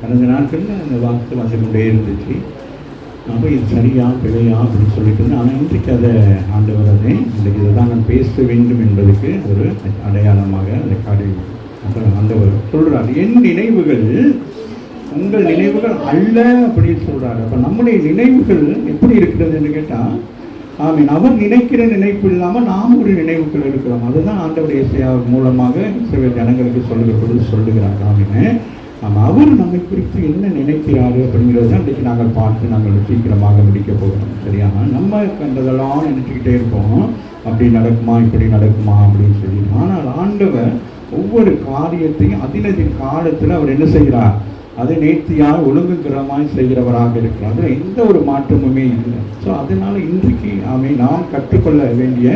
கடந்த நாட்களில் அந்த வாக்கு வசனே இருந்துச்சு. அப்போ இது சரியா பிழையா அப்படின்னு சொல்லிட்டு இருந்தேன். ஆனால் இன்றைக்கு அதை ஆண்டவர் அதை இன்றைக்கு இதை தான் நான் பேச வேண்டும் என்பதற்கு ஒரு அடையாளமாக அந்த காரியம் அப்புறம் ஆண்டவர் சொல்கிறார், என் நினைவுகள் உங்கள் நினைவுகள் அல்ல அப்படின்னு சொல்கிறாரு. அப்போ நம்முடைய நினைவுகள் எப்படி இருக்கிறது என்று கேட்டால், ஆமீன். அவர் நினைக்கிற நினைப்பு இல்லாமல் நாம் ஒரு நினைவுக்குள் இருக்கிறோம். அதுதான் ஆண்டவர் இயேசுவின் மூலமாக சில ஜனங்களுக்கு சொல்லுகிற பொழுது சொல்லுகிறார். ஆமீன். அவர் நம்மை குறித்து என்ன நினைக்கிறாரு அப்படிங்கிறது தான் இன்றைக்கு நாங்கள் பார்த்து நாங்கள் சீக்கிரமாக முடிக்க போகிறோம். சரியா? நம்ம கண்டதெல்லாம் நினைச்சுக்கிட்டே இருப்போம், அப்படி நடக்குமா இப்படி நடக்குமா அப்படின்னு சொல்லி. ஆனால் ஆண்டவர் ஒவ்வொரு காரியத்தையும் அதினதின் காலத்தில் அவர் என்ன செய்கிறார், அதை நேர்த்தியாக ஒழுங்குகிறமாய் செய்கிறவராக இருக்கிறார். அதில் எந்த ஒரு மாற்றமுமே இல்லை. ஸோ அதனால் இன்றைக்கு நாம் கற்றுக்கொள்ள வேண்டிய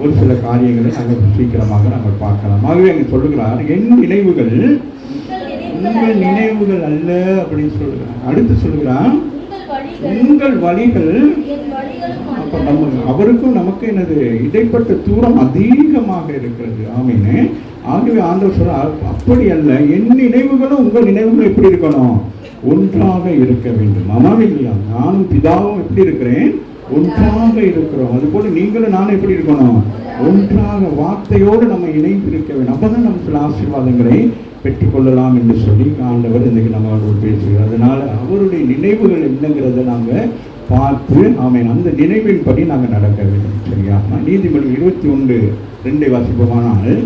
ஒரு சில காரியங்களை நாங்கள் சீக்கிரமாக நாங்கள் பார்க்கலாம். ஆகவே அங்கே சொல்லுகிறார், என் நினைவுகள் உங்கள் நினைவுகள் அல்ல அப்படின்னு சொல்லுகிறார். அடுத்து சொல்லுகிறான், உங்கள் வழிகள். அப்போ அவருக்கும் நமக்கு என்னது இடைப்பட்ட தூரம் அதிகமாக இருக்கிறது. ஆமீனே. ஆகவே ஆண்டவர் சொல்றார், அப்படி அல்ல, என் நினைவுகளும் உங்கள் நினைவுகளும் எப்படி இருக்கணும், ஒன்றாக இருக்க வேண்டும். ஆமாம் இல்லையா? நானும் பிதாவும் எப்படி இருக்கிறேன், ஒன்றாக இருக்கிறோம். அதுபோல நீங்களும் நானும் எப்படி இருக்கணும், ஒன்றாக வார்த்தையோடு நம்ம இணைந்து இருக்க வேண்டும். அப்பதான் நம்ம சில ஆசீர்வாதங்களை பெற்றுக்கொள்ளலாம் என்று சொல்லி ஆண்டவர் இன்றைக்கு நம்மளோடு பேசுகிறார். அதனால அவருடைய நினைவுகள் என்னங்கிறத நாங்கள் பார்த்து அந்த நினைவின்படி நாங்கள் நடக்க வேண்டும். சரியா? நீதிமொழி 21:2 வாசிப்போமானால்,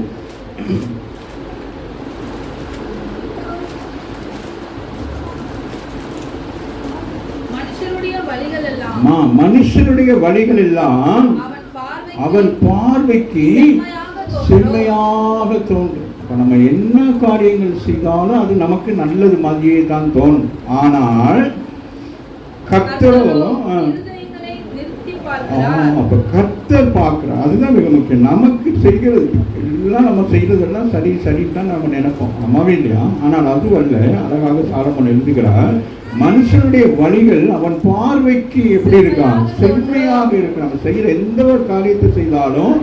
மனுஷனுடைய வழிகள் எல்லாம் அவன் பார்வைக்கு செம்மையாக தோன்றும். இப்போ நம்ம என்ன காரியங்கள் செய்தாலும் அது நமக்கு நல்லது மாதிரியே தான் தோணும். ஆனால் கர்த்தரோ அப்போ கர்த்தர் பார்க்குறார். அதுதான் மிக முக்கியம். நமக்கு செய்கிறது எல்லாம் நம்ம செய்கிறதெல்லாம் சரி சரிதான் நம்ம நினைப்போம். நம்மவே இல்லையா? ஆனால் அது அல்ல. அழகாக சாலமோன் எழுதுகிறார், மனுஷனுடைய வழிகள் அவன் பார்வைக்கு எப்படி இருக்கான், செம்மையாக இருக்கு. நம்ம செய்கிற எந்த ஒரு காரியத்தை செய்தாலும்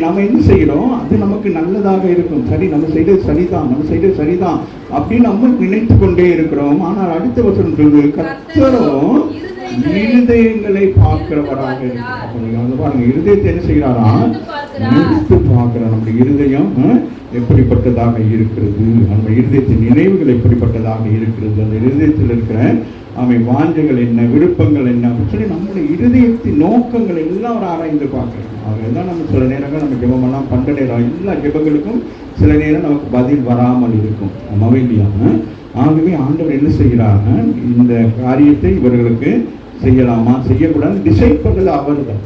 நம்ம என்ன செய்கிறோம், அது நமக்கு நல்லதாக இருக்கும். சரி, நம்ம செய்தது சரிதான், நம்ம செய்தது சரிதான் அப்படின்னு நம்ம நினைத்து கொண்டே இருக்கிறோம். ஆனால் அடுத்த வசனம் சொல்வது, கர்த்தரும் இருதயங்களை பார்க்கிறவராக இருக்கிறார். பாருங்க, இருதயத்தை என்ன செய்கிறாரா, நினைத்து பார்க்கிறார். நம்முடைய இருதயம் எப்படிப்பட்டதாக இருக்கிறது, நம்ம இருதயத்தின் நினைவுகள் எப்படிப்பட்டதாக இருக்கிறது, அந்த இருதயத்தில் இருக்கிற வாஞ்சைகள் என்ன, விருப்பங்கள் என்ன அப்படின்னு சொல்லி நம்முடைய இருதயத்தின் நோக்கங்கள் எல்லாம் அவர் ஆராய்ந்து பார்க்கிறோம். அதுதான் நம்ம சில நேரங்கள் நம்ம ஜெபமெல்லாம் பண்ற நேரம் எல்லா ஜெபங்களுக்கும் சில நேரம் நமக்கு பதில் வராமல் இருக்கும். நம்மவே இல்லையா? ஆகவே ஆண்டவர் என்ன செய்கிறாங்க, இந்த காரியத்தை இவர்களுக்கு செய்யலாமா செய்யக்கூடாது டிசைட் பண்ணுறது அவர் தான்.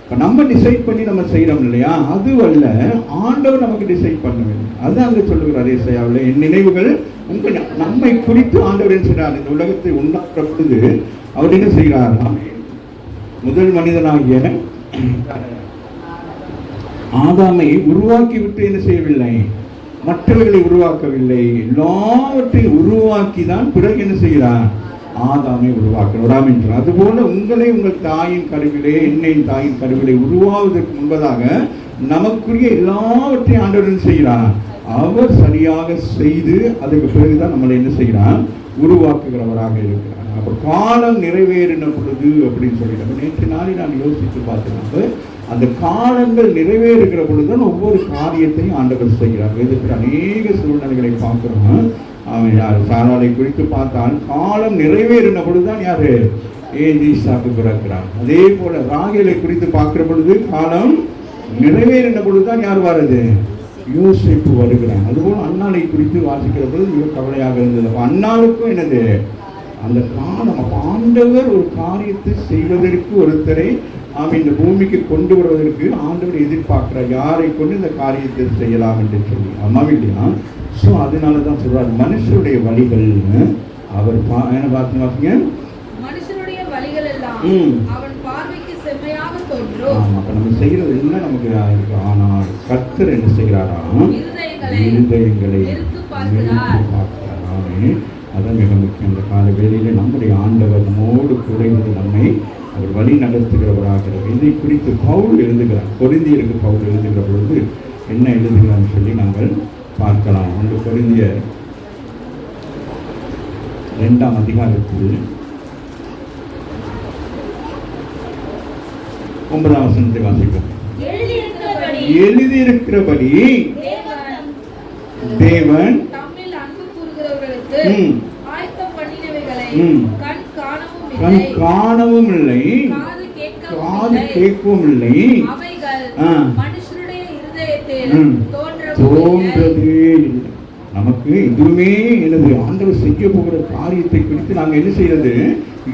இப்போ நம்ம டிசைட் பண்ணி நம்ம செய்கிறோம் இல்லையா, அது அல்ல, ஆண்டவர் நமக்கு டிசைட் பண்ண வேண்டும். அதுதான் அங்கே சொல்லுகிறார் ஏசாயாவில், என் நினைவுகள் உங்கள் நம்மை குறித்து ஆண்டவர் என்ன செய்கிறார், இந்த உலகத்தை உண்டாக்குற பொழுது அவர் என்ன செய்கிறார், முதல் மனிதனாகிய ஆதாமை உருவாக்கி விட்டு என்ன செய்யவில்லை, மற்றவர்களை உருவாக்கவில்லை, எல்லாவற்றையும் உருவாக்கி தான் பிறகு என்ன செய்கிறார், ஆதாமை உருவாக்குறார் என்றார். அதுபோல உங்களை உங்கள் தாயின் கருவிலே, என்னையின் தாயின் கருவிலே உருவாவதற்கு முன்பதாக நமக்குரிய எல்லாவற்றையும் ஆண்டவர் செய்கிறார், அவர் சரியாக செய்து அதுக்கு பிறகுதான் நம்மளை என்ன செய்கிறார், உருவாக்குகிறவராக இருக்கிறார். அப்போ காலம் நிறைவேறின பொழுது அப்படின்னு சொல்லிட்டு நேற்று நாளை நான் யோசித்து பார்த்தேன். அந்த காலங்கள் நிறைவேறுகிற பொழுதுதான் ஒவ்வொரு காரியத்தையும் ஆண்டவர் செய்கிறார். இதுக்கு அநேக சூழ்நிலைகளை பார்க்கிறோம். அவன் யார், சாராளை குறித்து பார்த்தால் காலம் நிறைவேறின பொழுதுதான் யாரு, ஈசாக்கு பிறக்கிறார். அதே போல ராகேலை குறித்து பார்க்கிற பொழுது காலம் நிறைவேறின பொழுதுதான் யார் வருது, யோசேப்பு வருகிறான். அதுபோல அன்னாளை குறித்து வாசிக்கிற பொழுது மிக கவலையாக இருந்தது. அன்னாளுக்கும் என்னது, அந்த காலம் ஆண்டவர் ஒரு காரியத்தை செய்வதற்கு ஒருத்தரை இந்த பூமிக்கு கொண்டு வருவதற்கு ஆண்டவர் எதிர்பார்க்கிறார், யாரை கொண்டு இந்த காரியத்தை செய்யலாம் என்று சொல்லி. இல்லையா? ஸோ அதனால தான் சொல்றார், மனுஷனுடைய வழிகள் அவர் என்ன பார்த்தீங்க, மனுஷனுடைய வழிகள் எல்லாம் அவன் பார்வைக்கு செம்மையாக தோன்றும். அப்ப நம்ம செய்யறது எல்லாம் நமக்கு இருக்கு. ஆனால் கர்த்தர் என்ன செய்கிறாரா, இருதயங்களை பார்க்கிறாரே. அதான் மிக முக்கியம். அந்த கால வேளையிலே நம்முடைய ஆண்டவர் நம்மோடு குறைந்து நம்மை அவர் வழி நடத்துகிறவராக. இதை குறித்து பவுல் எழுதுகிறார். கொரிந்தியருக்கு பவுல் எழுதுகிற பொழுது என்ன எழுதுகிறான்னு சொல்லி நாங்கள் பார்க்கலாம். 1 கொரிந்தியர் 2ஆம் அதிகாரத்தில் 9ஆம் வசனத்தை வாசிப்போம். எழுதியிருக்கிறபடி தேவன் தம்மில் அன்பு கூறுகிறவர்களுக்கு ஆயத்தம் பண்ணினவைகளை கண் காணவும் இல்லை, காணவும் கேட்கவும் இல்லை, அவைகள் மனுஷருடைய இருதயத்தில் தோன்றதே இல்லை. நமக்கு எதுவுமே எனது ஆண்டவர் செய்ய போகிற காரியத்தை குறித்து நாங்கள் என்ன செய்யறது,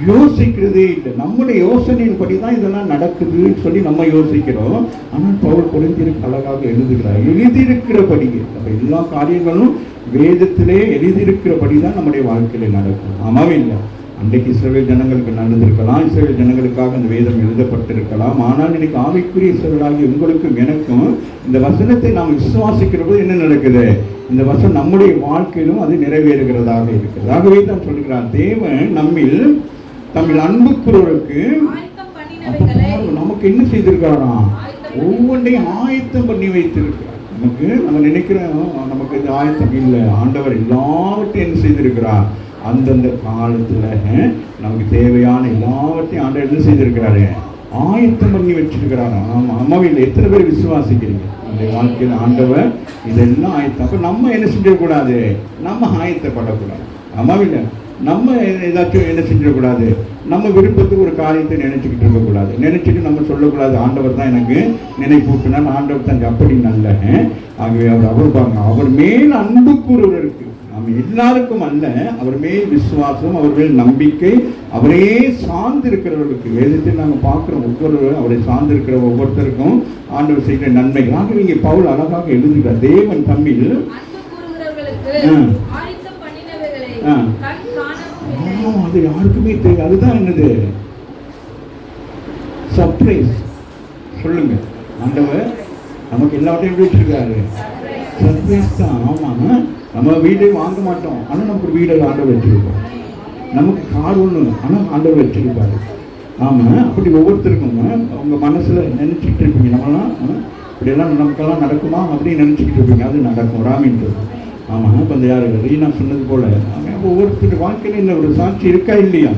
யோசிக்கிறதே இல்லை. நம்முடைய யோசனையின் படிதான் இதெல்லாம் நடக்குதுன்னு சொல்லி நம்ம யோசிக்கிறோம். ஆனால் பவுல் கொரிந்தியருக்கு அழகாக எழுதுகிறார், எழுதியிருக்கிறபடியே. அப்ப எல்லா காரியங்களும் வேதத்திலே எழுதியிருக்கிறபடிதான் நம்முடைய வாழ்க்கையில நடக்கும். ஆமாவே இல்லை. அன்றைக்கு இஸ்ரவேல் ஜனங்களுக்கு நடந்திருக்கலாம், இஸ்ரவேல் ஜனங்களுக்காக அந்த வேதம் எழுதப்பட்டிருக்கலாம். ஆனால் இன்னைக்கு ஆவிக்குரிய இஸ்ரவேலாகிய உங்களுக்கும் எனக்கும் இந்த வசனத்தை நாம் விசுவாசிக்கிற போது என்ன நடக்குது, இந்த வசனம் நம்முடைய வாழ்க்கையிலும் அது நிறைவேறுகிறதாக இருக்கிறது. ஆகவே தான் சொல்கிறார், தேவன் நம்மில் அன்பு கூறுவதற்கு நமக்கு என்ன செய்திருக்காராம், ஒவ்வொன்றையும் ஆயத்தம் பண்ணி வைத்திருக்கிறார். நம்ம நினைக்கிறோம் நமக்கு இது ஆயத்தம் இல்லை, ஆண்டவர் எல்லாவற்றையும் என்ன செய்திருக்கிறார், அந்தந்த காலத்துல நமக்கு தேவையான எல்லாவற்றையும் ஆண்டவர் என்ன செய்திருக்கிறாரு, ஆயத்தம் பண்ணி வச்சிருக்கிறாரு. ஆமா, அம்மாவில் எத்தனை பேர் விசுவாசிக்கிறீங்க இந்த வாழ்க்கையில் ஆண்டவர் இதெல்லாம் ஆயத்தம். அப்ப நம்ம என்ன செஞ்சிடக்கூடாது, நம்ம ஆயத்தப்படக்கூடாது. அம்மாவில் நம்ம ஏதாச்சும் என்ன செஞ்சிடக்கூடாது, நம்ம விருப்பத்துக்கு ஒரு காரியத்தை நினைச்சுக்கிட்டு இருக்கக்கூடாது. நினைச்சிட்டு நம்ம சொல்லக்கூடாது, ஆண்டவர் தான் எனக்கு நினைப்பூட்டினார், ஆண்டவர் தான் அப்படி நல்ல. ஆகவே அவர் பாருங்க, அவர் மேல் அன்பு கூறுவதற்கு, நம்ம எல்லாருக்கும் அல்ல, அவர் மேல் விசுவாசம், அவர் மேல் நம்பிக்கை, அவரே சார்ந்திருக்கிறவர்களுக்கு. வேதத்தில் நாங்கள் பார்க்கிறோம், ஒவ்வொருவரும் அவரை சார்ந்திருக்கிற ஒவ்வொருத்தருக்கும் ஆண்டவர் செய்கிற நன்மைகள். ஆகவே இங்கே பவுல் அழகாக எழுதுகிறார், தேவன் தம்மில் அது யாருக்குமே தெரியும். அதுதான் என்னது சர்ப்ரைஸ். சொல்லுங்க, ஆண்டவர் நமக்கு எல்லாத்தையும் வச்சிருக்காரு, சர்ப்ரைஸ் தான். ஆமாங்க, நம்ம வீடே வாங்க மாட்டோம், ஆனால் நமக்கு ஒரு வீடை ஆண்டவர் வச்சிருக்கோம். நமக்கு கார் ஒன்று, ஆனால் ஆண்டவர் வச்சிருப்பாரு. ஆமாம், அப்படி ஒவ்வொருத்தருக்கும் அவங்க மனசில் நினச்சிக்கிட்டு இருப்பீங்க, நம்மளாம் இப்படியெல்லாம் நமக்கெல்லாம் நடக்குமா அப்படின்னு நினச்சிக்கிட்டு இருப்பீங்க. அது நடக்கும், ராமின்றது. ஆமாம், இப்போ இந்த யார் ரீனா சொன்னது போல ஒவ்வொருத்தர் வாழ்க்கையில் இந்த ஒரு சாட்சி இருக்கா இல்லையா?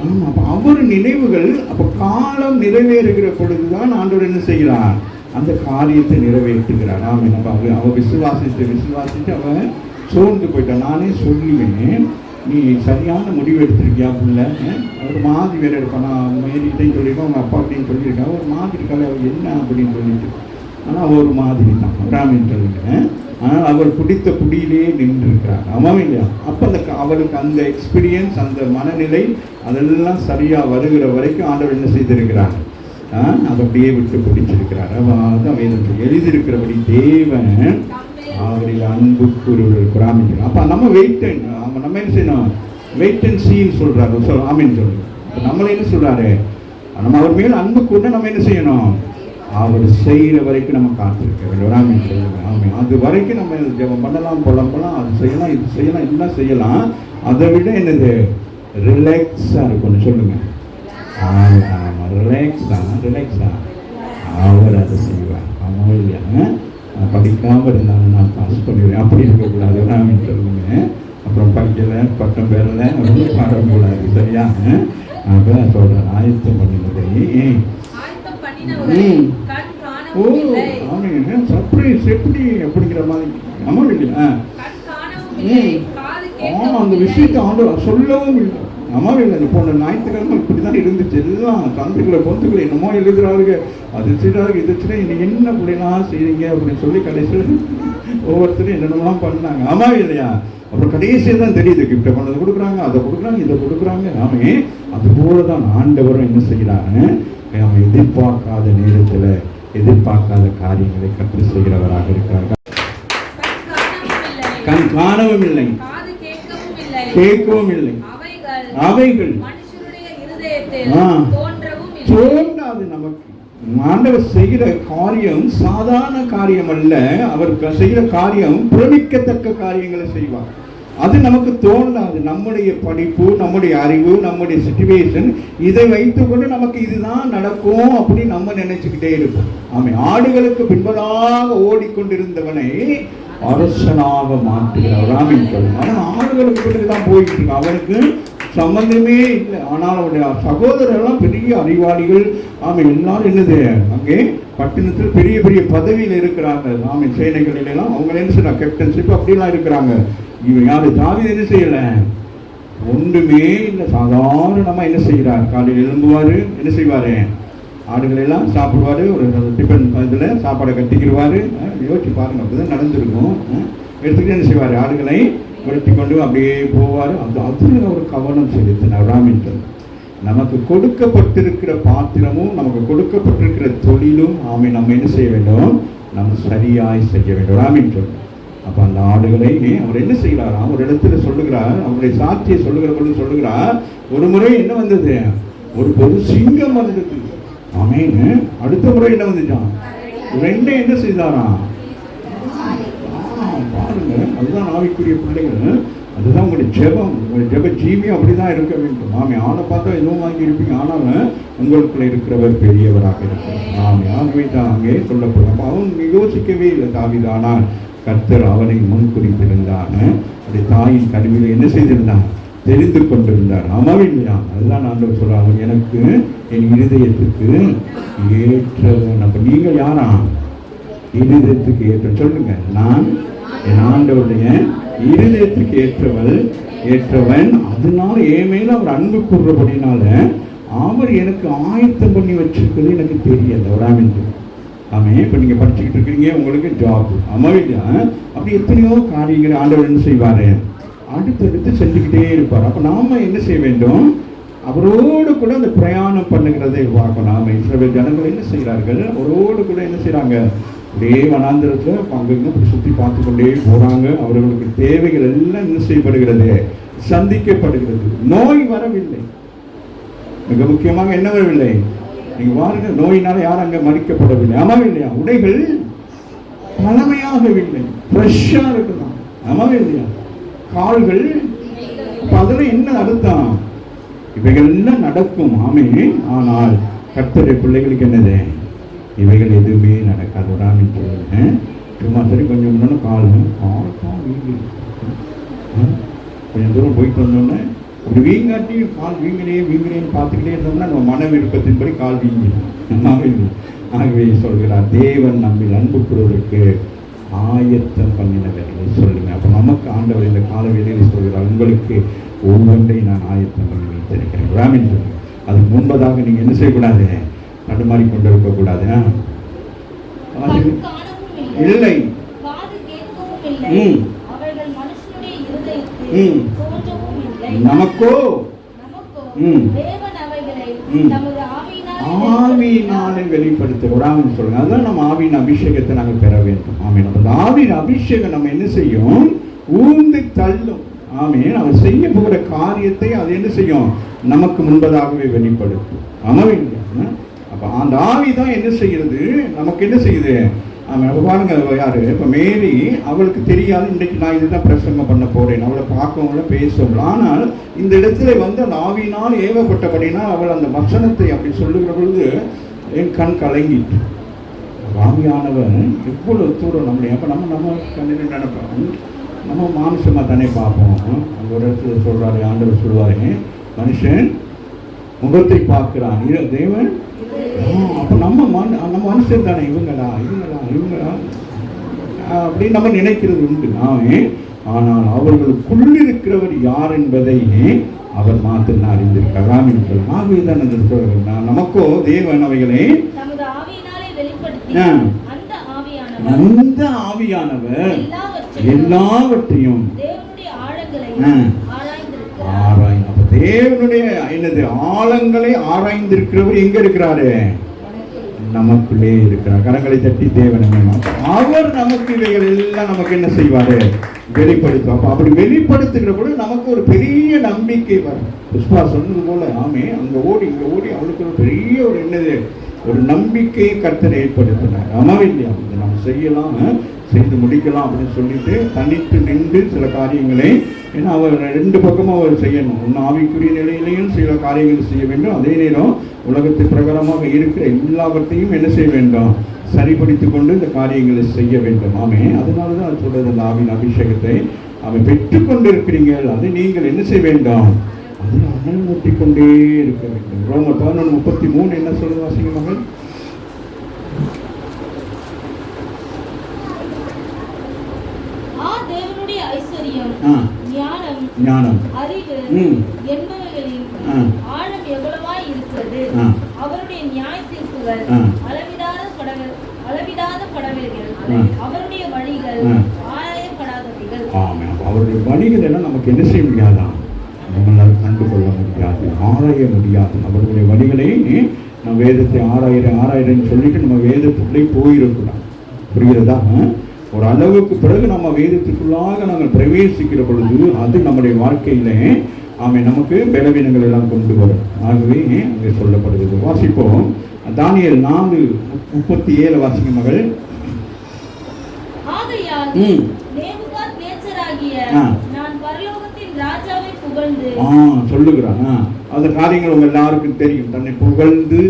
ஆமாம், அப்போ அவர் நினைவுகள், அப்போ காலம் நிறைவேறுகிற பொழுதுதான் ஆண்டவர் என்ன செய்கிறார், அந்த காரியத்தை நிறைவேற்றுகிறார். ஆமாம், நம்ம அவன் விசுவாசித்து அவன் சோர்ந்து போயிட்டான். நானே சொல்லுவேன், நீ சரியான முடிவு எடுத்திருக்கியா பிள்ளை, ஒரு மாதிரி வேறு இருப்பான். நான் மேரிட்டையும் சொல்லியிருக்கேன், அவங்க அப்பாட்டையும் சொல்லியிருக்கேன், ஒரு மாதிரி இருக்காது அவர் என்ன அப்படின்னு சொல்லிட்டு. ஆனால் அவர் ஒரு மாதிரி தான் ராமின்னு சொல்லியிருக்கேன். ஆனால் அவர் பிடித்த குடியிலே நின்றுருக்கிறார். ஆமாம் இல்லையா? அப்போ அவருக்கு அந்த எக்ஸ்பீரியன்ஸ், அந்த மனநிலை அதெல்லாம் சரியாக வருகிற வரைக்கும் ஆண்டவர் என்ன செய்திருக்கிறார், அதை அப்படியே விட்டு பிடிச்சிருக்கிறார். அதான் வேதத்தில் எழுதியிருக்கிறபடி தேவன் அவரில் அன்பு கூறுகிறார். அப்போ நம்ம நம்ம என்ன செய்யணும், வெயிட் அண்ட் சீன்னு சொல்கிறாரு. ஆமின்னு சொல்லுங்க. இப்போ நம்மளை என்ன சொல்கிறாரு, நம்ம அவர் மேல் அன்பு கூறினா நம்ம என்ன செய்யணும், அவர் செய்கிற வரைக்கும் நம்ம காத்திருக்க வேண்டும். ஆமின்னு சொல்லுங்க. ஆமாம், அது வரைக்கும் நம்ம ஜெபம் பண்ணலாம், புலம்பலாம், அது செய்யலாம், இது செய்யலாம், எல்லாம் செய்யலாம். அதை விட என்னது, ரிலாக்ஸாக இருக்கும்னு சொல்லுங்க. ஆமாம், ரிலாக்ஸா அவர் அதை செய்வார். ஆமாம் இல்லையா? படிக்காமல் இருந்தாலும் நான் பாஸ் பண்ணிடுவேன் அப்படி இருக்கக்கூடாது. ராமின்னு சொல்லுங்க. அப்புறம் படிக்கலை, பட்டம் பெறலை அப்படின்னு பாடக்கூடாது. சரியா? அப்போ சொல்கிறேன், ஆயத்தம் பண்ணினதை சர்ப்ரைஸ் எப்படி அப்படிங்கிற மாதிரி. ஆமாம் இல்லையா? அந்த விஷயத்தை ஆண்டவர் சொல்லவும் இல்லை. ஆமாம் இல்லை? இந்த போன ஞாயிற்றுக்கிழமை இப்படி தான் இருந்துச்சு. எல்லாம் தந்துக்களை பொந்துக்களை என்னமோ எழுதுறாருங்க, அது செய்கிறாரு, இது செய்ய, இன்னைக்கு என்ன பிள்ளைலாம் செய்றீங்க அப்படின்னு சொல்லி கடைசியில் ஒவ்வொருத்தரும் என்னென்னலாம் பண்ணாங்க. ஆமாம் இல்லையா? அப்புறம் கடைசியாக தான் தெரியுது, கிஃப்ட்டை கொண்டது கொடுக்குறாங்க, அதை கொடுக்குறாங்க, இதை கொடுக்குறாங்க. ஆமே, அதுபோல தான் ஆண்டவரும் என்ன செய்கிறாங்க, நம்ம எதிர்பார்க்காத நேரத்தில் எதிர்பார்க்காத காரியங்களை கற்று செய்கிறவராக இருக்கிறார்கள். கண் காணவும் இல்லை, கேட்கவும் இல்லை, அவைகள் தோன்றாது. நமக்கு ஆண்டவர் செய்கிற காரியம் சாதாரண காரியம் அல்ல. அவர் செய்கிற காரியம் பிரமிக்கத்தக்க காரியங்களை செய்வார். அது நமக்கு தோன்றாது. நம்முடைய படிப்பு, நம்முடைய அறிவு, நம்முடைய சிச்சுவேஷன், இதை வைத்துக்கொண்டு நமக்கு இதுதான் நடக்கும் அப்படி நம்ம நினைச்சுக்கிட்டே இருப்போம். ஆமாம், ஆடுகளுக்கு பின்பதாக ஓடிக்கொண்டிருந்தவனை அரசனாக மாற்றுகிறார். ராமின் சொல்லுங்க. ஆனால் ஆடுகளுக்கு பிறகு தான் போயிட்டு இருக்கு, அவனுக்கு சம்பந்தமே இல்லை. ஆனால் அவருடைய சகோதரர்கள்லாம் பெரிய அறிவாளிகள். ஆமாம், எல்லாரும் என்னது, அங்கே பட்டணத்தில் பெரிய பெரிய பதவியில் இருக்கிறாங்க. ஆமாம், சேனைகளிலாம் அவங்க என்ன செய்யலாம், கேப்டன்ஷிப் அப்படிலாம் இருக்கிறாங்க. இவன் யாரு, தாவீது என்ன செய்யலை, ஒன்றுமே இல்லை, சாதாரணமாக என்ன செய்கிறார், காலையில் எழும்புவார், என்ன செய்வார், ஆடுகள் எல்லாம் சாப்பிடுவார், ஒரு டிஃபன் இதில் சாப்பாடை கட்டிக்கிடுவார். யோசிச்சு பாருங்கள், அப்படி தான் நடந்திருக்கும். எடுத்துக்கிட்டு என்ன செய்வார், ஆடுகளை உரட்டி கொண்டு அப்படியே போவார். அதில் ஒரு கவனம் செலுத்தினார். ராமின்டன் நமக்கு கொடுக்கப்பட்டிருக்கிற பாத்திரமும் நமக்கு கொடுக்கப்பட்டிருக்கிற தொழிலும் நம்ம என்ன செய்ய வேண்டும், நம்ம சரியாய் செய்ய வேண்டும். ராமின்டன் அப்போ அந்த ஆடுகளை அவர் என்ன செய்கிறாராம், ஒரு இடத்துல சொல்லுகிறார், அவருடைய சாட்சியை சொல்லுகிற பொழுது சொல்லுகிறார், ஒரு முறை என்ன வந்தது, ஒரு சிங்கம் வந்தது. ஆமேன்னு அடுத்த முறை என்ன வந்துச்சான், ரெண்டே என்ன செய்தாராம். பாருங்க, அதுதான் ஆவிக்குரிய பிள்ளைகள், அதுதான் உங்களுடைய ஜெபம், உங்களுடைய ஜெப ஜீவியம் அப்படிதான் இருக்க வேண்டும். ஆமே, ஆளை பார்த்தா எதுவும் வாங்கி இருப்பீங்க, ஆனாலும் உங்களுக்குள்ள இருக்கிறவர் பெரியவராக இருக்கிறார். ஆமே, ஆகவே தான் அங்கே சொல்லப்படும். அவன் யோசிக்கவே இல்லை தாவீது, ஆனால் கர்த்தர் அவனை முன்குறித்திருந்தார். அவருடைய தாயின் கருவியில் என்ன செய்திருந்தார், தெரிந்து கொண்டிருந்தார். அமவில்லையா, அதுதான் ஆண்டவர் சொல்றாங்க, எனக்கு என் இருதயத்துக்கு ஏற்றவன். அப்ப நீங்கள் யாரா, இருதயத்துக்கு ஏற்ற சொல்லுங்க, நான் என் ஆண்டவருடைய இருதயத்துக்கு ஏற்றவன். அதனால என் மேல அவர் அன்பு கூறுறபடினால அவர் எனக்கு ஆயத்தம் பண்ணி வச்சிருக்கிறது எனக்கு தெரியல. விடாமின்று ஆமே, இப்போ நீங்கள் படிச்சுக்கிட்டு இருக்கிறீங்க, உங்களுக்கு ஜாப் அமவில்லையா, அப்படி எத்தனையோ காரியங்களை ஆண்டவர் என்ன செய்வார், அடுத்தடுத்து செஞ்சுக்கிட்டே இருப்பார். அப்போ நாம் என்ன செய்ய வேண்டும், அவரோடு கூட அந்த பிரயாணம் பண்ணுகிறதை பார்க்கணும். நாம் இஸ்ரவேல் ஜனங்கள் என்ன செய்கிறார்கள், அவரோடு கூட என்ன செய்கிறாங்க, அப்படியே வனாந்திரத்தில் அங்கங்கே சுற்றி பார்த்து கொண்டே போகிறாங்க. அவர்களுக்கு தேவைகள் எல்லாம் என்ன செய்யப்படுகிறது, சந்திக்கப்படுகிறது. நோய் வரவில்லை, மிக முக்கியமாக என்ன வரவில்லை, நீங்க பாருங்க, நோயினால யாரும் அங்கே மறிக்கப்படவில்லை. ஆமாவே இல்லையா, உடைகள் பழமையாகவில்லை, ஃப்ரெஷ்ஷா இருக்குதான். ஆமாவே இல்லையா, கால்கள், அதில் என்ன அர்த்தம், இவைகள் எல்லாம் நடக்கும். ஆமே, ஆனால் கர்த்தருடைய பிள்ளைகளுக்கு என்னது, இவைகள் எதுவுமே நடக்காது. ராமின் சொல்லுங்க, சும்மா சரி கொஞ்சம் முன்னாடி கால் வீங்கி, கொஞ்சம் தூரம் போயிட்டு வந்தோன்னே அப்படி வீங்காட்டி கால் வீங்கினேன்னு பார்த்துக்கிட்டே இருந்தோம்னா நம்ம மன விருப்பத்தின்படி கால் வீங்கிடும். ஆகவே சொல்கிறார், தேவன் நம்மில் அன்பு கூறுவதற்கு ஆயத்தம் பண்ணினவர்களை சொல்லுங்க. அப்போ நமக்கு ஆண்டவர் இந்த கால வேளையில் சொல்கிறார், உங்களுக்கு ஒவ்வொன்றை நான் ஆயத்தம் பண்ணி வைத்திருக்கிறேன். ராமின் சொல்லி அதுக்கு முன்பதாக நீங்கள் என்ன செய்யக்கூடாது, தடுமாறி கொண்டு இருக்கக்கூடாது. இல்லை, நமக்கோ ஆவியினாலே வெளிப்படுத்துகிறாங்க சொல்லுங்க. அதுதான் நம்ம ஆவியின் அபிஷேகத்தை நாங்கள் பெற வேண்டும். ஆமே, நம்ம ஆவியின் அபிஷேகம் நம்ம என்ன செய்யும், ஊந்து தள்ளும். ஆமே, நம்ம செய்ய போகிற காரியத்தை அது என்ன செய்யும், நமக்கு முன்பதாகவே வெளிப்படுத்தும். ஆமாவே, அப்ப அந்த ஆவி தான் என்ன செய்கிறது, நமக்கு என்ன செய்யுது. ஆமாம், பாருங்க, யாரு இப்போ மேரி, அவளுக்கு தெரியாது இன்றைக்கு நான் இதுதான் பிரசங்கம் பண்ண போறேன், அவளை பார்க்கவங்கள பேசவங்கள. ஆனால் இந்த இடத்துல வந்து அந்த ஆவியினால் ஏவப்பட்டபடினா அவள் அந்த வசனத்தை அப்படி சொல்லுகிற பொழுது என் கண் கலங்கிட்டு. ஆவியானவர் எவ்வளவு தூரம் நம்மளை, அப்போ நம்ம கண்ணில் நினைப்போம், நம்ம மானுஷமாக தானே பார்ப்போம். அந்த ஒரு இடத்துல சொல்றாரு, ஆண்டவர் சொல்லுவாரு, மனுஷன் முகத்தை பார்க்கிறான், தேவன். அப்போ நம்ம மனுஷன் தானே, இவங்களா அப்படின்னு நம்ம நினைக்கிறது உண்டு. ஆனால் அவர்களுக்குள் இருக்கிறவர் யார் என்பதை அவர் மாத்திரம் அறிந்திருக்கிறார். ஆகவேதான் நமக்கோ தேவன் அவைகளை அந்த ஆவியானவர் எல்லாவற்றையும் ஆராய். அப்ப தேவனுடைய என்னது ஆழங்களை ஆராய்ந்திருக்கிறவர் எங்க இருக்கிறாரு, நமக்குள்ளே இருக்கிறார். கரங்களை தட்டி தேவன் அவர் நமக்கு இவைகள் எல்லாம் நமக்கு என்ன செய்வாரு, வெளிப்படுத்தும். அப்ப அப்படி வெளிப்படுத்துகிற பொழுது நமக்கு ஒரு பெரிய நம்பிக்கை வரும். புஷ்பா சொன்னது போல, ஆமே, அங்க ஓடி இங்க ஓடி அவளுக்கு ஒரு பெரிய ஒரு என்னது, ஒரு நம்பிக்கையை கர்த்தர் ஏற்படுத்தினார். அமவில்லையா, நம்ம செய்யலாம், செய்து முடிக்கலாம் அப்படின்னு சொல்லிட்டு தனித்து நின்று சில காரியங்களை, ஏன்னா அவர் ரெண்டு பக்கமும் அவர் செய்யணும். ஒன்று ஆவிக்குரிய நிலையிலையும் சில காரியங்கள் செய்ய வேண்டும், அதே நேரம் உலகத்தின் பிரகாரமாக இருக்கிற எல்லாவற்றையும் என்ன செய்ய வேண்டும், சரிப்படுத்தி கொண்டு இந்த காரியங்களை செய்ய வேண்டும். ஆமே, அதனால தான் அது சொல்றது, அந்த ஆவின் அபிஷேகத்தை அவன் பெற்றுக்கொண்டு இருக்கிறீர்கள், அதை நீங்கள் என்ன செய்ய வேண்டும், அதில் அனல் மூட்டி கொண்டே இருக்க வேண்டும். ரோமர் 11:33 என்ன சொல்லுது, வாசிங்க மகள். ஞானம், அறிவு என்பவைகளின் ஆழம் எவ்வளவாய் இருக்கிறது. அவருடைய நியாயத்தீர்ப்புகள் அளவிடாத படவில்கள், அவருடைய வழிகள் ஆராயப்படாதவைகள். அவருடைய வழிகள் எல்லாம் நமக்கு என்ன செய்ய முடியாதான், நம்மளால் கண்டு கொள்ள முடியாது, ஆராய முடியாது. அவருடைய வழிகளை நம்ம வேதத்தை ஆராயிரன்னு சொல்லிட்டு நம்ம வேதத்துக்குள்ளே போயிடக்கூடாது. புரிகிறதா? ஒரு அளவுக்கு பிறகு நம்ம வேதத்துக்குள்ளாக நாங்கள் பிரவேசிக்கிற பொழுது அது நம்முடைய வாழ்க்கையில நமக்கு பலவீனங்கள் எல்லாம் கொண்டு வரும். ஆகவே அங்கே சொல்லப்படுகிறது. வாசிப்போம். தானியேல் 4:37 வாசிங்க மகள். சொல்லுகிறான். அந்த காரியங்கள் உங்க எல்லாருக்கும் தெரியும். தன்னை புகழ்ந்து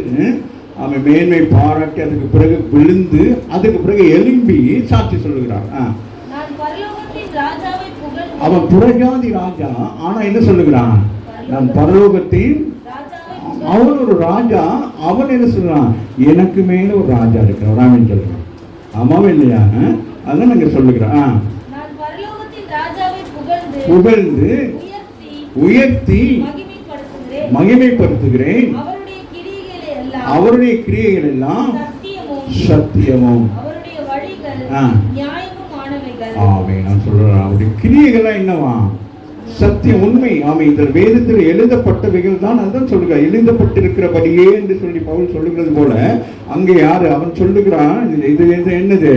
அவன் மேன்மை பாராட்டி அதுக்கு பிறகு விழுந்து அதுக்கு பிறகு எழும்பி சாட்சி சொல்லுகிறான். அவன் புறஜாதி ராஜா. ஆனா என்ன சொல்லுகிறான்? நான் பரலோகத்தின் அவன் ஒரு ராஜா. அவன் என்ன சொல்றான்? எனக்கு மேல ஒரு ராஜா இருக்கிறான் சொல்றான். ஆமாவும் இல்லையா? அதான் நாங்க சொல்லுகிறான். புகழ்ந்து உயர்த்தி மகிமைப்படுத்துகிறேன். அவருடைய கிரியைகள் எல்லாம் சத்தியமும். நான் சொல்றேன், அவருடைய கிரியைகள் என்னவா? சத்தியம், உண்மை. இந்த வேதத்தில் எழுதப்பட்டவைகள் தான். அதுதான் சொல்லுங்க, எழுதப்பட்டிருக்கிறபடியே என்று சொல்லி பவுல் சொல்லுகிறது போல அங்கே யாரு அவன் சொல்லுகிறான்? இது என்னது?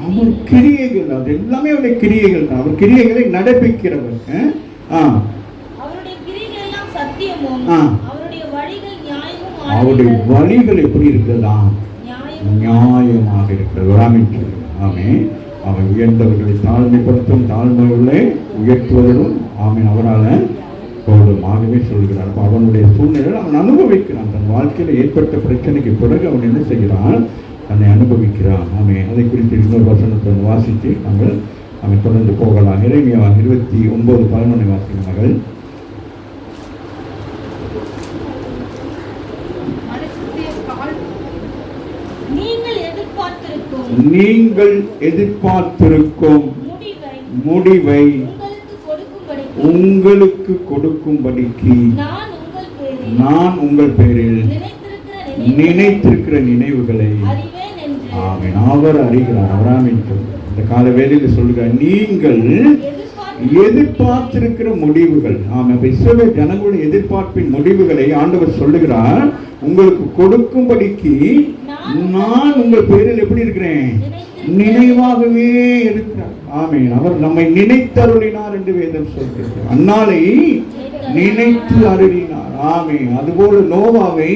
அவர் கிரியைகள். அது எல்லாமே அவருடைய கிரியைகள் தான். அவர் கிரியைகளை நடப்பிக்கிறவர். அவருடைய வழிகள் எப்படி இருக்கிறதா? நியாயமாக இருக்கிறது. ஆமென். அவன் உயர்ந்தவர்களை தாழ்மைப்படுத்தும், தாழ்ந்தவர்களை உயர்த்துவதும் அவரால் போதும். ஆகவே சொல்கிறார். அவனுடைய சூழ்நிலை அவன் அனுபவிக்கிறான். தன் வாழ்க்கையில் ஏற்பட்ட பிரச்சனைக்கு பிறகு அவன் என்ன செய்கிறான்? தன்னை அனுபவிக்கிறான். அதை குறித்து இன்னொரு வசனத்தை வாசித்து நாங்கள் தொடர்ந்து போகலாம். எரேமியா 29:11 வாசிக்கும் மகள். நீங்கள் எதிர்பார்த்திருக்கும் முடிவை உங்களுக்கு கொடுக்கும்படிக்கு நான் உங்கள் பேரில் நினைத்திருக்கிற நினைவுகளை அவர் அறிகிறார். இந்த கால வேளையில் சொல்லுகிறார், நீங்கள் எதிர்பார்த்திருக்கிற முடிவுகள். இஸ்ரவேல் ஜனங்களுடைய எதிர்பார்ப்பின் முடிவுகளை ஆண்டவர் சொல்லுகிறார், உங்களுக்கு கொடுக்கும்படிக்கு நான் உங்கள் பேரில் எப்படி இருக்கிறேன்? நினைவாகவே இருக்கிறார். அவர் நம்மை நினைத்தருளினார் என்று வேதம் சொல்கிறது. அன்னாலை நினைத்து அருளினார். அதுபோல நோவாவை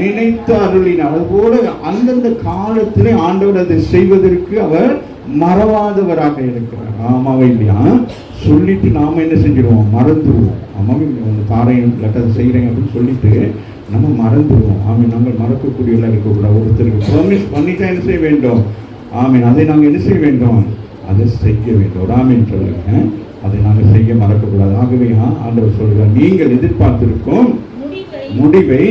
நினைத்து அருளினார். அதுபோல அந்தந்த காலத்திலே ஆண்டவர் அதை செய்வதற்கு அவர் மறவாதவராக இருக்கிறார். ஆமாவே இல்லையா? சொல்லிட்டு நாம என்ன செஞ்சிருவோம்? மறந்துடுவோம். காரையும் அதை செய்யறேன் அப்படின்னு சொல்லிட்டு நம்ம மறந்துடுவோம். நம்ம மறக்கக்கூடியவர்களாக இருக்கக்கூடாது. ஒருத்தருக்கு ப்ராமிஸ் பண்ணிட்டா என்ன செய்ய வேண்டும்? அதை நாங்கள் என்ன செய்ய வேண்டும்? அதை செய்ய வேண்டும். சொல்லுங்க, அதை நாங்கள் செய்ய மறக்கக்கூடாது. ஆகவே ஆண்டவர் சொல்கிறார், நீங்கள் எதிர்பார்த்திருக்கும் முடிவை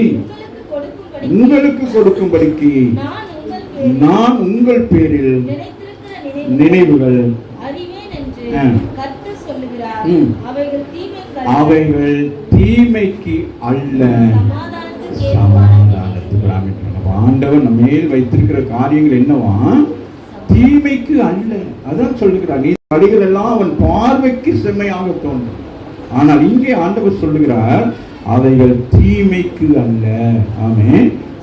உங்களுக்கு கொடுக்கும்படிக்கு நான் உங்கள் பேரில் நினைவுகள் அவைகள் தீமைக்கு அல்ல, சமாதானத்துக்கு. ஆண்டவர் நம்ம மேல் வைத்திருக்கிற காரியங்கள் என்னவா? தீமைக்கு அல்ல. அதான் சொல்லுகிறார், நீ வழிகள் எல்லாம் அவன் பார்வைக்கு செம்மையாக தோன்றும். ஆனால் இங்கே ஆண்டவர் சொல்லுகிறார், அவைகள் தீமைக்கு அல்ல.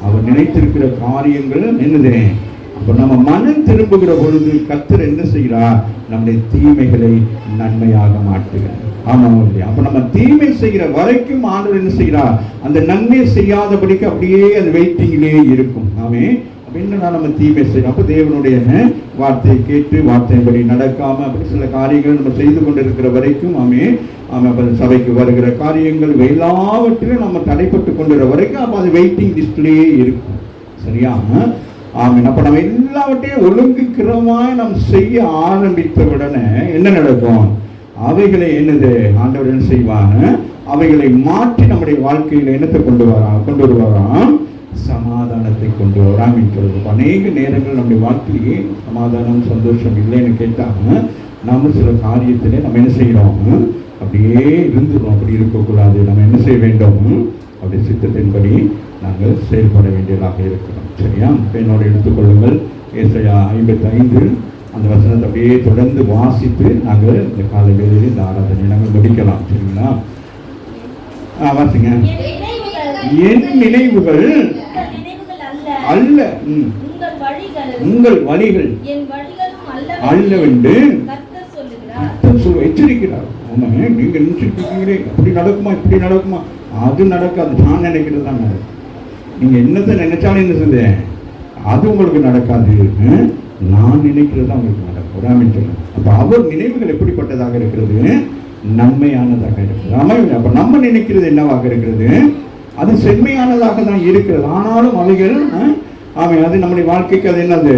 அவர் நினைத்திருக்கிற காரியங்கள் என்னது? அப்ப நம்ம மனம் திரும்புகிற பொழுது கர்த்தர் என்ன செய்கிறார்? நம்முடைய தீமைகளை நன்மையாக மாற்றுகிறார். இல்லையா? அப்ப நம்ம தீமை செய்கிற வரைக்கும் ஆண்டவர் என்ன செய்கிறார்? அந்த நன்மை செய்யாதபடிக்கு அப்படியே அது வெயிட்டிங்கிலே இருக்கும். என்னன்னா நம்ம தீமை செய்யணும். அப்ப தேவனுடைய வார்த்தையை கேட்டு வார்த்தையின்படி நடக்காம அப்படி சில காரியங்கள் நம்ம செய்து கொண்டிருக்கிற வரைக்கும் சபைக்கு வருகிற காரியங்கள் எல்லாவற்றிலும் நம்ம தடைப்பட்டு கொண்டிருக்கிற வரைக்கும் அது வெயிட்டிங் லிஸ்ட்லயே இருக்கும். சரியா? அப்ப நம்ம எல்லாவற்றையும் ஒழுங்குக்கிறமாய் நாம் செய்ய ஆரம்பித்த உடனே என்ன நடக்கும்? அவைகளை என்னது ஆண்டவர் என்ன செய்வாங்க? அவைகளை மாற்றி நம்முடைய வாழ்க்கையில் என்னத்தை கொண்டு வருவாராம்? சமாதானத்தை கொண்டு வராம சொல்றது. அநேக நேரங்கள் நம்முடைய வாழ்க்கையிலேயே சமாதானம் சந்தோஷம் இல்லைன்னு கேட்டாங்க. நாம சில காரியத்திலே நம்ம என்ன செய்யறோம்? அப்படியே இருந்துடும். அப்படி இருக்கக்கூடாது. நம்ம என்ன செய்ய வேண்டும்? அப்படி சித்தத்தின்படி நாங்கள் செயல்பட வேண்டியதாக இருக்கிறோம். சரியா? என்னோட எடுத்துக்கொள்ளுங்கள். ஏசாயா 55 அந்த வசனத்தை அப்படியே தொடர்ந்து வாசித்து நாங்கள் இந்த கால வேளையில் இந்த ஆராதனை நாங்கள் முடிக்கலாம். சரிங்களா? வாசிங்க. என் நினைவுகள் அல்ல உங்கள் வழிகள் அல்லவென்று எச்சரிக்கிறார். நீங்க நினைச்சிருக்கீங்களே அப்படி நடக்குமா இப்படி நடக்குமா, அது நடக்காது. நான் நினைக்கிறது தான் நடக்கும். நீங்க என்னத்தை நினைச்சாலும் என்ன செஞ்சேன், அது உங்களுக்கு நடக்காது. நான் நினைக்கிறது தான் உங்களுக்கு நடக்கும். அப்ப அவர் நினைவுகள் எப்படிப்பட்டதாக இருக்கிறது? நன்மையானதாக இருக்கிறது. அப்ப நம்ம நினைக்கிறது என்னவாக இருக்கிறது? அது செம்மையானதாக தான் இருக்கிறது. ஆனாலும் அவைகள் அது நம்முடைய வாழ்க்கைக்கு அது என்னது?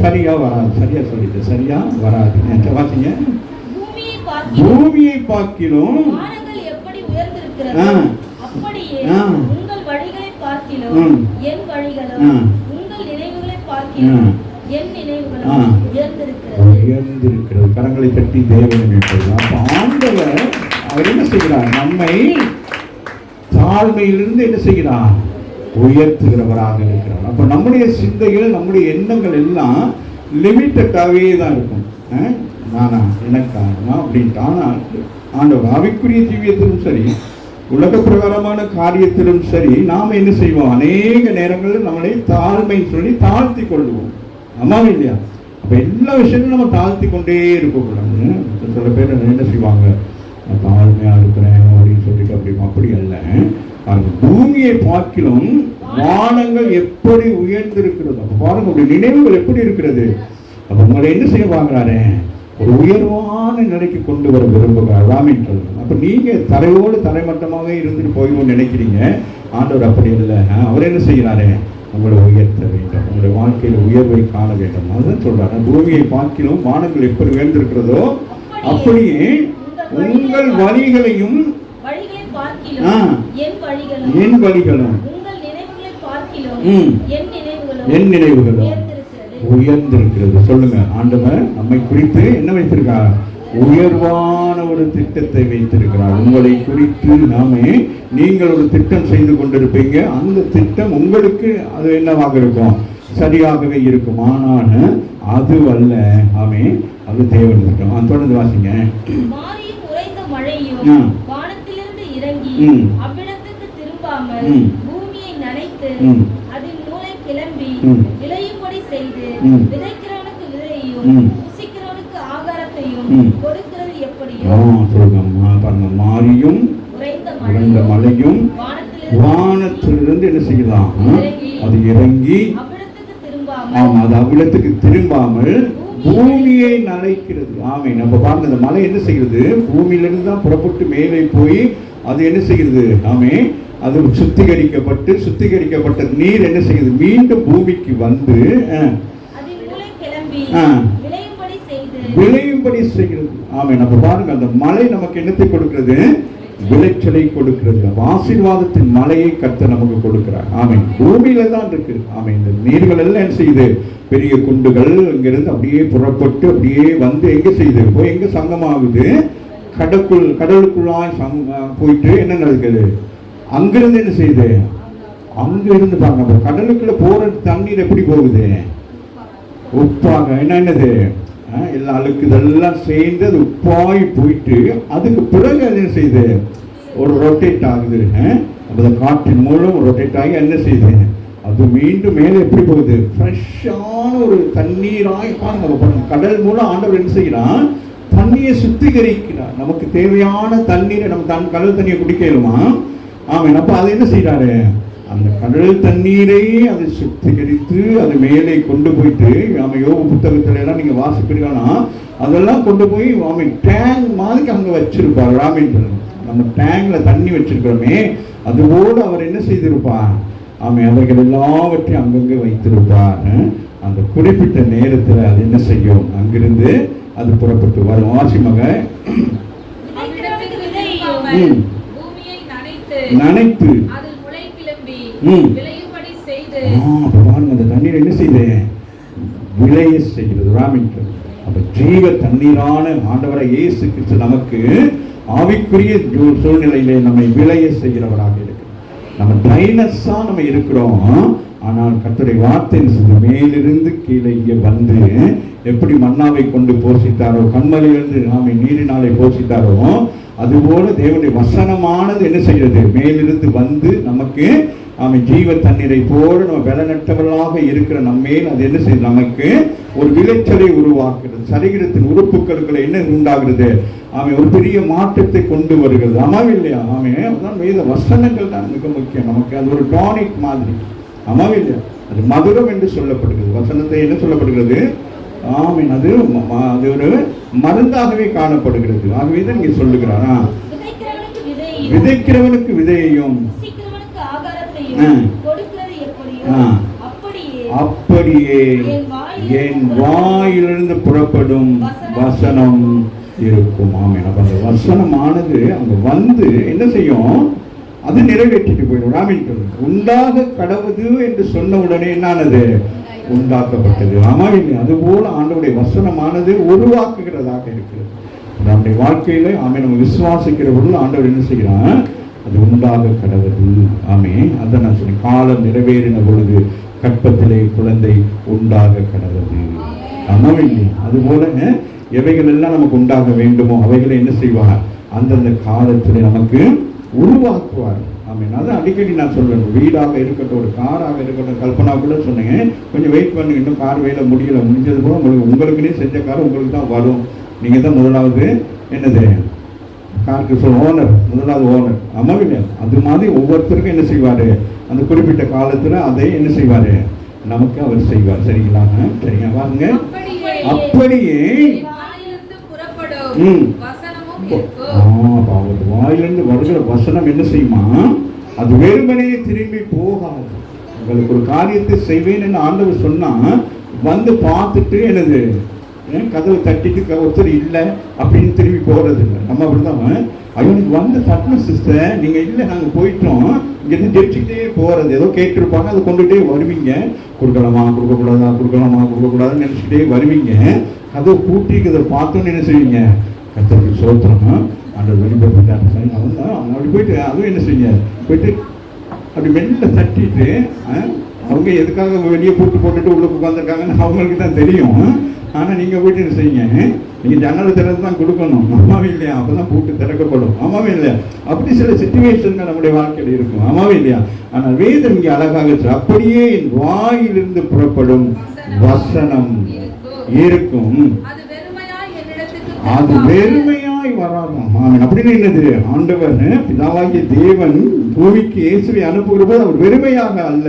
சரியா வராது. சரியா சொல்லிட்டு சரியா வராது. வாசிங்க. பூமியை பார்க்கிலும் உயர்ந்திருக்கிறது. கரங்களை தட்டி தேவனை. அப்ப ஆண்டவர் அவர் என்ன செய்கிறார்? நம்மை தாழ்மையிலிருந்து என்ன செய்கிறார்? உயர்த்துகிறவராக இருக்கிறார். அப்ப நம்முடைய சிந்தைகள் நம்முடைய எண்ணங்கள் எல்லாம் லிமிட்டடாகவே தான் இருக்கும். நானா எனக்கா அப்படின்ட்டு. ஆனால் ஆண்டவர் ஆவிக்குரிய ஜீவியத்திலும் சரி உலக பிரகாரமான காரியத்திலும் சரி நாம் என்ன செய்வோம்? அநேக நேரங்களில் நம்மளை தாழ்மை சொல்லி தாழ்த்தி கொள்வோம். ஆமாம் இல்லையா? அப்ப எல்லா விஷயங்களும் நம்ம தாழ்த்தி கொண்டே இருக்கக்கூடாது. சில பேர் என்ன செய்வாங்க, தாழ்மையா இருக்கிறேன் அப்படின்னு சொல்லிட்டு அப்படி அல்ல. பூமியை பார்க்கிலும் வானங்கள் எப்படி உயர்ந்திருக்கிறது. அப்ப பாருங்க, உங்களுடைய நினைவுகள் எப்படி இருக்கிறது. அப்ப உங்களை என்ன செய்ய வாங்குறாரு? ஒரு உயர்வான நிலைக்கு கொண்டு வர விரும்புகிறார். ராமின்றது. அப்ப நீங்க தரையோடு தரைமட்டமாக இருந்துட்டு போய்வோன்னு நினைக்கிறீங்க. ஆண்டவர் அப்படி இல்லை. அவர் என்ன செய்கிறாரு? உங்களை உயர்த்த வேண்டும். உங்களுடைய வாழ்க்கையில உயர்வை காண வேண்டும். அதுதான் சொல்றாரு. பூமியை பார்க்கிலும் வானங்கள் எப்படி உயர்ந்திருக்கிறதோ அப்படியே உங்கள் வழிகளையும் என் வழிகளும் என் நினைவுகளும் உயர்ந்திருக்கிறது. சொல்லுங்க. ஆண்டவர் நம்மை குறித்து என்ன வைத்திருக்கார்? உயர்வான ஒரு திட்டத்தை வைத்திருக்கிறார். உங்களை குறித்து நீங்கள் ஒரு திட்டம் செய்து கொண்டிருப்பீங்க. அந்த திட்டம் உங்களுக்கு அது என்னவாக இருக்கும்? சரியாகவே இருக்கும். ஆனால் அது அல்ல. ஆமே, அது தேவன் திட்டம். தொடர்ந்து வாசிங்க. பூமியை நனைத்து அதில் நூலை கிளம்பி விளையும்படி செய்து விதைக்கிறவனுக்கு விதையையும் புசிக்கிறவனுக்கு ஆகாரத்தையும் கொடுக்கிறது எப்படியோ மாரியும் உறைந்த மழையும் வானத்திலிருந்து என்ன செய்யலாம்? அது இறங்கி அது அவ்விடத்துக்கு திரும்பாமல் பூமியை நனைக்கிறது. ஆமே, நம்ம பாருங்க, அந்த மழை என்ன செய்கிறது? பூமியிலிருந்து தான் புறப்பட்டு மேலே போய் அது என்ன செய்கிறது? ஆமே, அது சுத்திகரிக்கப்பட்ட நீர் என்ன செய்யுது? மீண்டும் பூமிக்கு வந்து விளையும்படி செய்கிறது. ஆமே, நம்ம பாருங்க, அந்த மழை நமக்கு என்னத்தை கொடுக்கிறது? விளைச்சலை கொடுக்கிறது. ஆசீர்வாதத்தின் மழையை கர்த்தர் நமக்கு கொடுக்கிறார். ஆமே, பூமியில தான் இருக்கு. ஆமே, இந்த நீர்கள் எல்லாம் என்ன செய்யுது? பெரிய குண்டுகள் இங்கிருந்து அப்படியே புறப்பட்டு அப்படியே வந்து எங்க செய்யுது? போய் எங்க சங்கமாகுது? கடலுக்குள்ளாய் போயிட்டு என்ன நடக்குது? அங்கிருந்து என்ன செய்யுது? அங்கிருந்து பாருங்க, கடலுக்குள்ள போற தண்ணீர் எப்படி போகுது? உப்பாக. என்னது? எல்லா அழுக்கு இதெல்லாம் சேர்ந்து அது உப்பாய் போயிட்டு அதுக்கு பிறகு அது என்ன செய்யுது? ஒரு ரொட்டேட் ஆகுது. அந்த காற்றின் மூலம் ரொட்டேட் ஆகி என்ன செய்யுது? அது மீண்டும் மேலே எப்படி போகுது? ஃப்ரெஷ்ஷான ஒரு தண்ணீராய் பாருங்க. கடல் மூலம் ஆண்டவர் என்ன செய்யறான்? தண்ணியை சுத்திகரிக்கிறார். நமக்கு தேவையான தண்ணீரை நம்ம கடல் தண்ணியை குடிக்கலுமா? ஆமாம். அப்ப அதை என்ன செய்யறாரு? அந்த கடல் தண்ணீரை அதை சுத்திகரித்து அது மேலே கொண்டு போயிட்டு, யோபு புத்தகத்துல எல்லாம் நீங்க வாசிப்பீங்கன்னா அதெல்லாம் கொண்டு போய் டேங்க் மாதிரி அங்க வச்சிருப்பார். ராமேந்திரன் நம்ம டேங்க்ல தண்ணி வச்சிருக்கிறோமே, அதுவோடு அவர் என்ன செய்திருப்பார்? அவைகள் எல்லாவற்றையும் அங்கங்கே வைத்திருப்பார். அந்த குறிப்பிட்ட நேரத்தில் அது என்ன செய்யும்? அங்கிருந்து அது புறப்பட்டு வரும். வாசிமக நனைத்து அந்த தண்ணீர் என்ன செய்யுது? விளைய செய்கிறது. ராமின்றது. அப்ப ஜீவ தண்ணீரான ஆண்டவரை இயேசு கிறிஸ்து நமக்கு ஆவிக்குரிய சூழ்நிலையிலே நம்மை விளைய செய்கிறவராக இருக்கு. நம்ம ட்ரைனஸா நம்ம இருக்கிறோம். ஆனால் கர்த்தருடைய வார்த்தை மேலிருந்து கீழே இங்கே வந்து எப்படி மன்னாவை கொண்டு போஷித்தாரோ, கண்மலையிலிருந்து நாம நீரினாலே போஷித்தாரோ, அதுபோல தேவனுடைய வசனமானது என்ன செய்கிறது, மேலிருந்து வந்து நமக்கு ஜீவ தண்ணீரை போல நம்ம பலனற்றவர்களாக இருக்கிற நம்மேல் அது என்ன செய்யுது, நமக்கு ஒரு விளைச்சலை உருவாக்குறது. சரீரத்தின் உறுப்புகளுக்கு என்ன உண்டாகிறது, ஒரு பெரிய மாற்றத்தை கொண்டு வருகிறது. இல்லையா? அதான் வேத வசனங்கள் தான் மிக முக்கியம் நமக்கு. அது ஒரு டானிக் மாதிரி. இல்லையா? அது மதுரம் என்று சொல்லப்படுகிறது. வசனத்தை என்ன சொல்லப்படுகிறது, அது ஒரு மருந்தாகவே காணப்படுகிறது. ஆகவேதான் இங்கே சொல்லுகிறாரா, விதைக்கிறவனுக்கு விதையையும் அப்படியே என் வாயிலிருந்து புறப்படும் வசனம் இருக்கும். அந்த வசனமானது அங்க வந்து என்ன செய்யும், அது நிறைவேற்றிட்டு போயிடும். உண்டாக கடவுது என்று சொன்ன உடனே என்னானது, உண்டாக்கப்பட்டது. அதுபோல ஆண்டவருடைய வசனமானது உருவாக்குகிறதாக இருக்கிறது நம்முடைய வாழ்க்கையில. நம்ம விசுவாசிக்கிற பொழுது ஆண்டவர் என்ன செய்கிறான், அது உண்டாக கடவுது. அதை நான் சொன்னேன், காலம் நிறைவேறின பொழுது கற்பத்திலே குழந்தை உண்டாக கடவுது. அதுபோல எவைகள் எல்லாம் நமக்கு உண்டாக வேண்டுமோ அவைகளை என்ன செய்வார், அந்தந்த காலத்திலே நமக்கு உருவாக்குவார். அதான் அடிக்கடி நான் சொல்றேன், வீடாக இருக்கட்டும், ஒரு காராக இருக்கட்டும், கல்பனா கூட சொன்னேன், கொஞ்சம் வெயிட் பண்ணுங்க, இன்னும் கார் வேலை முடிஞ்சது போல உங்களுக்குன்னே செஞ்ச கார் உங்களுக்கு தான் வரும். நீங்க தான் முதலாவது என்னது காருக்கு ஓனர், முதலாவது ஓனர். இல்லையா? அது மாதிரி ஒவ்வொருத்தருக்கும் என்ன செய்வாரு, அந்த குறிப்பிட்ட காலத்துல அதை என்ன செய்வாரு, நமக்கு அவர் செய்வார். சரிங்களா? சரிங்க, வாங்க. அப்படியே அவர் வாயிலிருந்து வருகிற வசனம் என்ன செய்யுமா, அது வெறுமனையே திரும்பி போகாது. உங்களுக்கு ஒரு காரியத்தை செய்வேன் என்று ஆண்டவர் சொன்னா வந்து பார்த்துட்டு என்னது கதவு தட்டிட்டு ஒருத்தர் இல்லை அப்படின்னு திரும்பி போறது இல்லை. நம்ம அப்படிதான், அவனுக்கு வந்து தட்டின சிஸ்டர் நீங்க இல்லை நாங்கள் போயிட்டோம் இங்கேருந்து ஜெயிச்சுக்கிட்டே போறது. ஏதோ கேட்டிருப்பாங்க, அதை கொண்டுகிட்டே வருவீங்க. கொடுக்கலாமா கொடுக்கக்கூடாதா, கொடுக்கலாமா கொடுக்கக்கூடாதுன்னு நினைச்சுக்கிட்டே வருவீங்க. கதவை பூட்டி அதை பார்த்தோன்னு என்ன செய்வீங்க, கர்த்தருக்கு ஸ்தோத்திரம் அந்த வெளிப்பட்டாங்க. அப்படி போயிட்டு அதுவும் என்ன செய்யுங்க, போயிட்டு அப்படி மெல்ல தட்டிட்டு அவங்க எதுக்காக வெளியே பூட்டு போட்டுட்டு உள்ள உட்காந்துருக்காங்கன்னு அவங்களுக்கு தான் தெரியும். ஆனால் நீங்கள் போயிட்டு என்ன செய்யுங்க, நீங்கள் ஜன்னல் திறந்து தான் கொடுக்கணும். இல்லையா? அப்போ தான் பூட்டு திறக்கப்படும். இல்லையா? அப்படி சில சிச்சுவேஷன்கள் நம்முடைய வாழ்க்கையில் இருக்கும். இல்லையா? ஆனால் வேதம் இங்கே அழகாக அப்படியே என் வாயிலிருந்து புறப்படும் வசனம் இருக்கும், அது வெறுமையாய் வராதாம். அப்படின்னு என்னது, ஆண்டவர் பிதாவாகிய தேவன் பூமிக்கு இயேசுவை அனுப்புகிற போது அவர் வெறுமையாக அல்ல,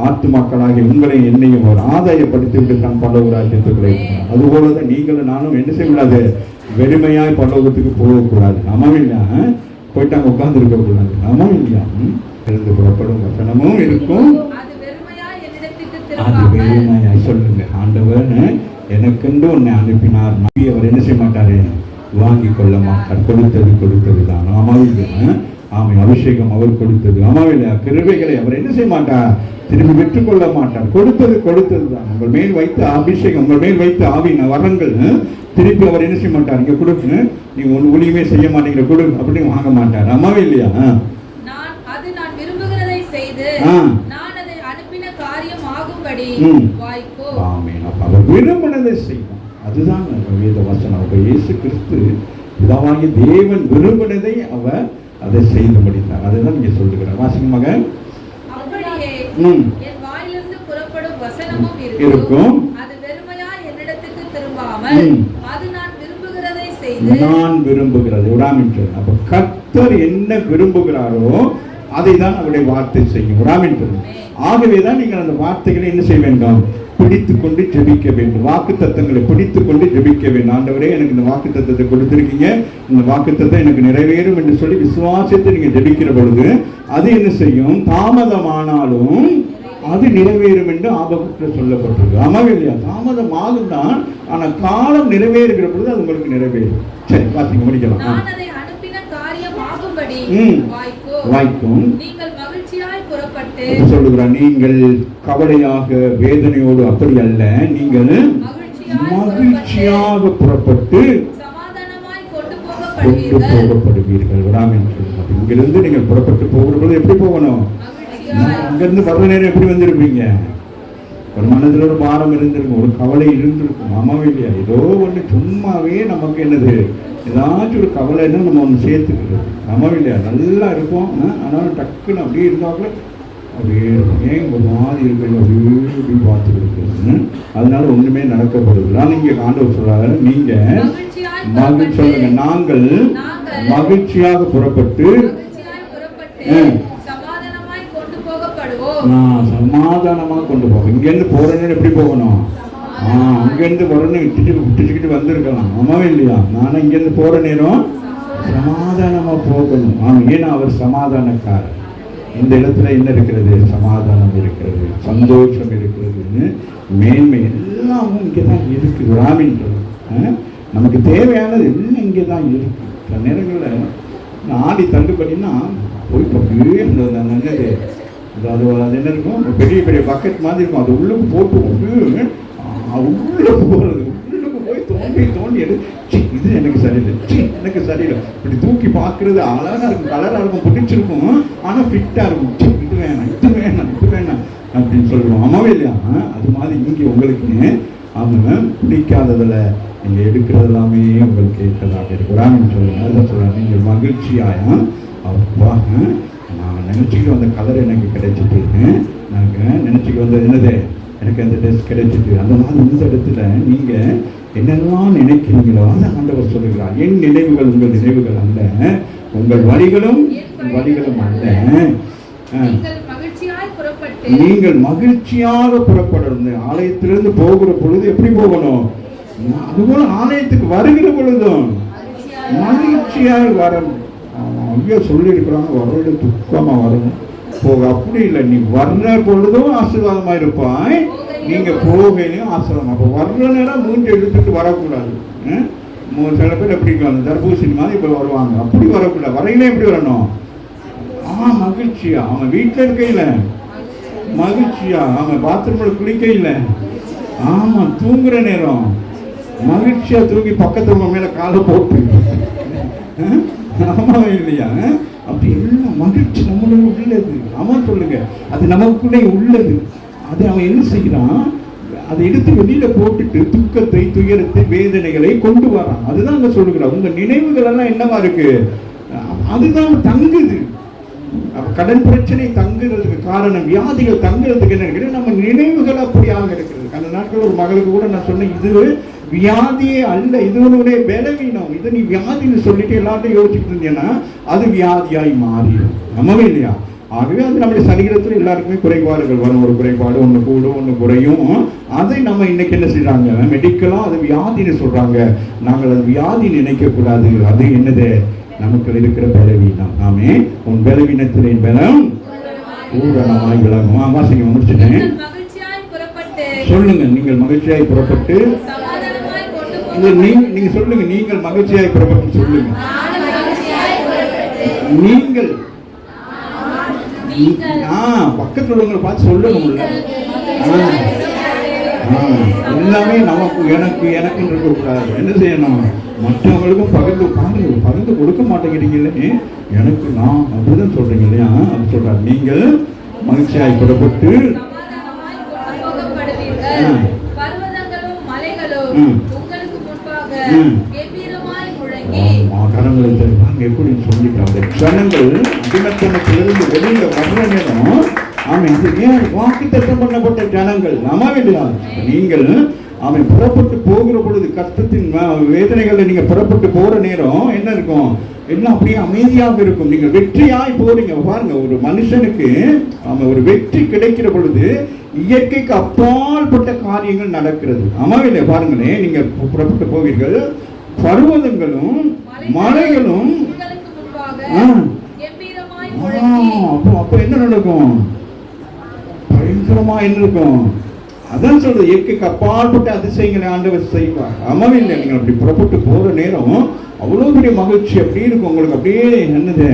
ஆத்துமாக்களாகிய உங்களை என்னையும் அவர் ஆதாயப்படுத்தி விட்டு தான் பரலோகத்துக்குள்ளே. அதுபோலதான் நீங்களும் நானும் என்ன செய்யக்கூடாது, வெறுமையாய் பரலோகத்துக்கு போகக்கூடாது. இல்லையா? போயிட்டு அங்கே உட்கார்ந்து இருக்கக்கூடாது. இல்லையா? இருந்து புறப்படும் வசனமும் இருக்கும், அது வெறுமையாய். சொல்லுங்க, ஆண்டவர் எனக்கென்று உன்னை அனுப்பினார், நம்பி அவர் என்ன செய்ய மாட்டாரு, வாங்கி கொள்ள மாட்டார். கொடுத்தது தான். அபிஷேகம் அவர் கொடுத்தது. கிருபைகளை அவர் என்ன செய்ய மாட்டார், திரும்பி பெற்றுக்கொள்ள மாட்டார். கொடுத்தது தான். உங்கள் மேல் வைத்த அபிஷேகம், உங்கள் மேல் வைத்த ஆவின் வரங்கள் திருப்பி அவர் என்ன செய்ய மாட்டார், இங்க கொடுங்க நீங்க ஒன்று ஒளியுமே செய்ய மாட்டீங்க கொடு அப்படின்னு வாங்க மாட்டார். இல்லையா? அவர் விரும்பினதை செய்வார். அதுதான் வேத வசனம். இயேசு கிறிஸ்து பிதாவாகிய தேவன் விரும்பினதை அவர் அதை செய்து முடித்தார். அதுதான் இங்க சொல்லுகிறார். வாசிங்க மகன். இருக்கும், நான் விரும்புகிறது. அப்ப கர்த்தர் என்ன விரும்புகிறாரோ அதை தான் அவருடைய வார்த்தை செய்யும். ஆகவேதான் நீங்கள் அந்த வார்த்தைகளை என்ன செய்ய வேண்டும், பிடித்துக் கொண்டு ஜெபிக்க வேண்டும். வாக்கு தத்தங்களை பிடித்துக் கொண்டு ஜெபிக்க வேண்டும். ஆண்டவரே எனக்கு இந்த வாக்கு தத்தத்தை கொடுத்திருக்கீங்க, இந்த வாக்கு தத்தம் எனக்கு நிறைவேறும் என்று சொல்லி விசுவாசத்தை நீங்க ஜெபிக்கிற பொழுது அது என்ன செய்யும், தாமதமானாலும் அது நிறைவேறும் என்று ஆபத்தில் சொல்லப்பட்டிருக்கு. இல்லையா? தாமதம் ஆகும் தான், ஆனா காலம் நிறைவேறுகிற பொழுது அது உங்களுக்கு நிறைவேறும். சரி, வாசிங்க, முடிக்கலாம். வாய்க்கும் சொல்லுகிறார், நீங்கள் கவலையாக வேதனையோடு அப்படி அல்ல, நீங்கள் மகிழ்ச்சியாக புறப்பட்டு போகப்படுவீர்கள். ஆமென் சொல்லுங்க. இங்கிருந்து நீங்கள் புறப்பட்டு போகிற பொழுது எப்படி போகணும்? அங்கிருந்து வர்ற நேரம் எப்படி வந்திருப்பீங்க? ஒரு மனதில் ஒரு பாரம் இருந்திருக்கும், ஒரு கவலை இருந்திருக்கும். ஆமாவே இல்லையா? ஏதோ ஒன்று சும்மாவே நமக்கு என்னது, ஏதாச்சும் ஒரு கவலைன்னா நம்ம ஒன்று சேர்த்துக்கிறது. ஆமாவே இல்லையா? நல்லா இருக்கும், ஆனாலும் டக்குன்னு அப்படியே இருந்தாலும் அப்படியே ஏன் ஒரு மாதிரி இருக்கிறது அப்படியே இப்படி பார்த்து இருக்கிறது. அதனால ஒன்றுமே நடக்கப்படுது. ஆனால் இங்கே ஆண்டவர் சொல்றாரு, நீங்க மகிழ்ச்சி சொல்லுங்க, நாங்கள் மகிழ்ச்சியாக புறப்பட்டு சமாதானமாக கொண்டு போவோம். இங்கேருந்து போறேன்னு எப்படி போகணும்? அங்கேருந்து போறேன்னு விட்டுச்சுக்கிட்டு வந்திருக்கலாம். ஆமாவே இல்லையா? நானும் இங்கேருந்து போற நேரம் சமாதானமா போகணும். ஏன்னா அவர் சமாதானக்காரர். இந்த இடத்துல என்ன இருக்கிறது? சமாதானம் இருக்கிறது, சந்தோஷம் இருக்கிறது, மேன்மை எல்லாமும் இங்கே தான் இருக்குது. ராமின்றது நமக்கு தேவையானது எல்லாம் இங்கே தான் இருக்கு. சில நேரங்களில் ஆடி தள்ளுபடினா போய் அப்படியே நல்லது அது என்ன இருக்கும், பெரிய பெரிய பக்கெட் மாதிரி இருக்கும், அது உள்ளுக்கு போட்டு உள்ளுக்கு போகிறது, உள்ளுக்கு போய் தோண்டி எடுத்து இது எனக்கு சரியில்லை, எனக்கு சரியில்லை, இப்படி தூக்கி பார்க்கறது அழகாக இருக்கும், கலராக இருக்கும், பிடிச்சிருக்கும், ஆனால் ஃபிட்டாக இருக்கும். இது வேணாம் இது வேணாம் இது வேணாம் அப்படின்னு சொல்லுவோம். ஆமாவே இல்லையா? அது மாதிரி இங்கே உங்களுக்கு அவங்க பிடிக்காததில் நீங்கள் எடுக்கிறது எல்லாமே உங்களுக்கு ஏற்றதாக இருக்கிறாங்கன்னு சொல்லுங்க. அதான் சொல்கிறாங்க, நீங்கள் மகிழ்ச்சியாக அவர் நான் நினச்சிக்கிட்டு வந்த கலர் எனக்கு கிடைச்சிட்டு, நாங்கள் நினச்சிக்கிட்டு வந்தது என்னது, எனக்கு அந்த டெஸ்ட் கிடைச்சிட்டு, அந்த மாதிரி இந்த இடத்துல நீங்கள் என்னெல்லாம் நினைக்கிறீங்களோ அதை ஆண்டவர் சொல்லுகிறார். என் நினைவுகள் உங்கள் நினைவுகள் அல்ல, உங்கள் வழிகளும் வழிகளும் அல்ல. நீங்கள் மகிழ்ச்சியாக புறப்படணும். ஆலயத்திலிருந்து போகிற பொழுது எப்படி போகணும்? அதுபோல ஆலயத்துக்கு வருகிற பொழுதும் மகிழ்ச்சியாக வரணும். ஐயா சொல்லியிருக்கிறாங்க, வர்றது துக்கமாக வரணும், போக அப்படி இல்லை. நீ வர்ற பொழுதும் ஆசீர்வாதமாக இருப்பாய், நீங்கள் போகையிலையும் ஆசீர்வாதம். அப்போ வர்ற நேரம் மூன்று எடுத்துட்டு வரக்கூடாது. சில பேர் எப்படி இருக்காங்க, தர்பூசணி மாதிரி இப்போ வருவாங்க, அப்படி வரக்கூடாது. வரையில எப்படி வரணும்? மகிழ்ச்சியா. அவன் வீட்டில் இருக்கையில் மகிழ்ச்சியா, அவன் பாத்ரூமில் குளிக்கையில், ஆமாம் தூங்குற நேரம் மகிழ்ச்சியா தூங்கி பக்கத்து மேலே காலை போட்டு, ஆமாவே இல்லையா? அப்படி எல்லாம் மகிழ்ச்சி நம்மளோட உள்ளது. ஆமாம் சொல்லுங்க, அது நமக்குள்ளே உள்ளது. அது அவன் என்ன செய்கிறான், அதை எடுத்து வெளியில போட்டுட்டு துக்கத்தை, துயரத்தை, வேதனைகளை கொண்டு வரான். அதுதான் அங்க சொல்லுகிறான். உங்க நினைவுகள் எல்லாம் என்னவா இருக்கு? அதுதான் தங்குது. கடன் பிரச்சனை தங்குறதுக்கு காரணம், வியாதிகள் தங்குறதுக்கு என்ன இருக்கிறது? நம்ம நினைவுகள் அப்படியாக இருக்கிறது. அந்த நாட்கள் ஒரு மகளுக்கு கூட நான் சொன்னேன், இது வியாதியே அல்ல, இது உன்னுடைய பலவீனம். இதை நீ வியாதின்னு சொல்லிட்டு எல்லாத்தையும் யோசிச்சுட்டு இருந்தீங்கன்னா அது வியாதியாய் மாறிடும். நம்மவே இல்லையா? ஆகவே அது நம்முடைய சரீரத்தில் எல்லாருக்குமே குறைபாடுகள் வரும். ஒரு குறைபாடு ஒன்று கூடும், ஒன்று குறையும். அதை நம்ம இன்னைக்கு என்ன செய்யறாங்க, மெடிக்கலாக அது வியாதின்னு சொல்றாங்க. நாங்கள் அது வியாதி நினைக்கக்கூடாது. அது என்னது? நமக்கு இருக்கிற பலவீனம். ஆமே, உன் பலவீனத்திலே பலம் பூரணமாய் விளங்கும். வாசிங்க, முடிச்சுட்டேன். சொல்லுங்க, நீங்கள் மகிழ்ச்சியாய் புறப்பட்டு, நீங்க சொல்லுங்க, நீங்கள் மகிழ்ச்சியாய் புறப்பட்டு சொல்லுங்க. நீங்கள் பக்கத்தில் உள்ளவங்களை பார்த்து சொல்லணும். எல்லாமே நமக்கு எனக்கு எனக்குன்னு இருக்கக்கூடாது. என்ன செய்யணும்? மற்றவங்களுக்கும் பகிர்ந்து கொடுக்க மாட்டேங்கிறீங்களே, எனக்கு நான் அப்படிதான் சொல்றீங்க இல்லையா? அது சொல்றாரு, நீங்கள் மகிழ்ச்சியாய் புறப்பட்டு எப்படி சொல்லிட்டாங்க. ஜனங்கள் அடிமத்தனத்திலிருந்து வெளியில வர்ற நேரம், வாக்குத்தத்தம் பண்ணப்பட்ட ஜனங்கள் நம்மவில்லையா? நீங்கள் அவன் புறப்பட்டு போகிற பொழுது, கஷ்டத்தின் வேதனைகளை நீங்க புறப்பட்டு போற நேரம் என்ன இருக்கும்? எல்லாம் அப்படியே அமைதியாக இருக்கும். நீங்கள் வெற்றியாய் போறீங்க. பாருங்க, ஒரு மனுஷனுக்கு அவன் ஒரு வெற்றி கிடைக்கிற பொழுது இயற்கைக்கு அப்பாற்பட்ட காரியங்கள் நடக்கிறது. ஆமாவில்லை? பாருங்களேன், நீங்க புறப்பட்டு போவீர்கள், பர்வதங்களும் மலைகளும் அப்ப என்ன நடக்கும்? பயங்கரமா என்ன இருக்கும்? அதான் சொல்றது, இயற்கைக்கு அப்பாற்பட்ட அதிசயங்களை ஆண்டவர் செய்வார். ஆமாவில்லை? நீங்கள் அப்படி புறப்பட்டு போற நேரம் அவ்வளவு பெரிய மகிழ்ச்சி அப்படி இருக்கும் உங்களுக்கு. அப்படியே என்னது,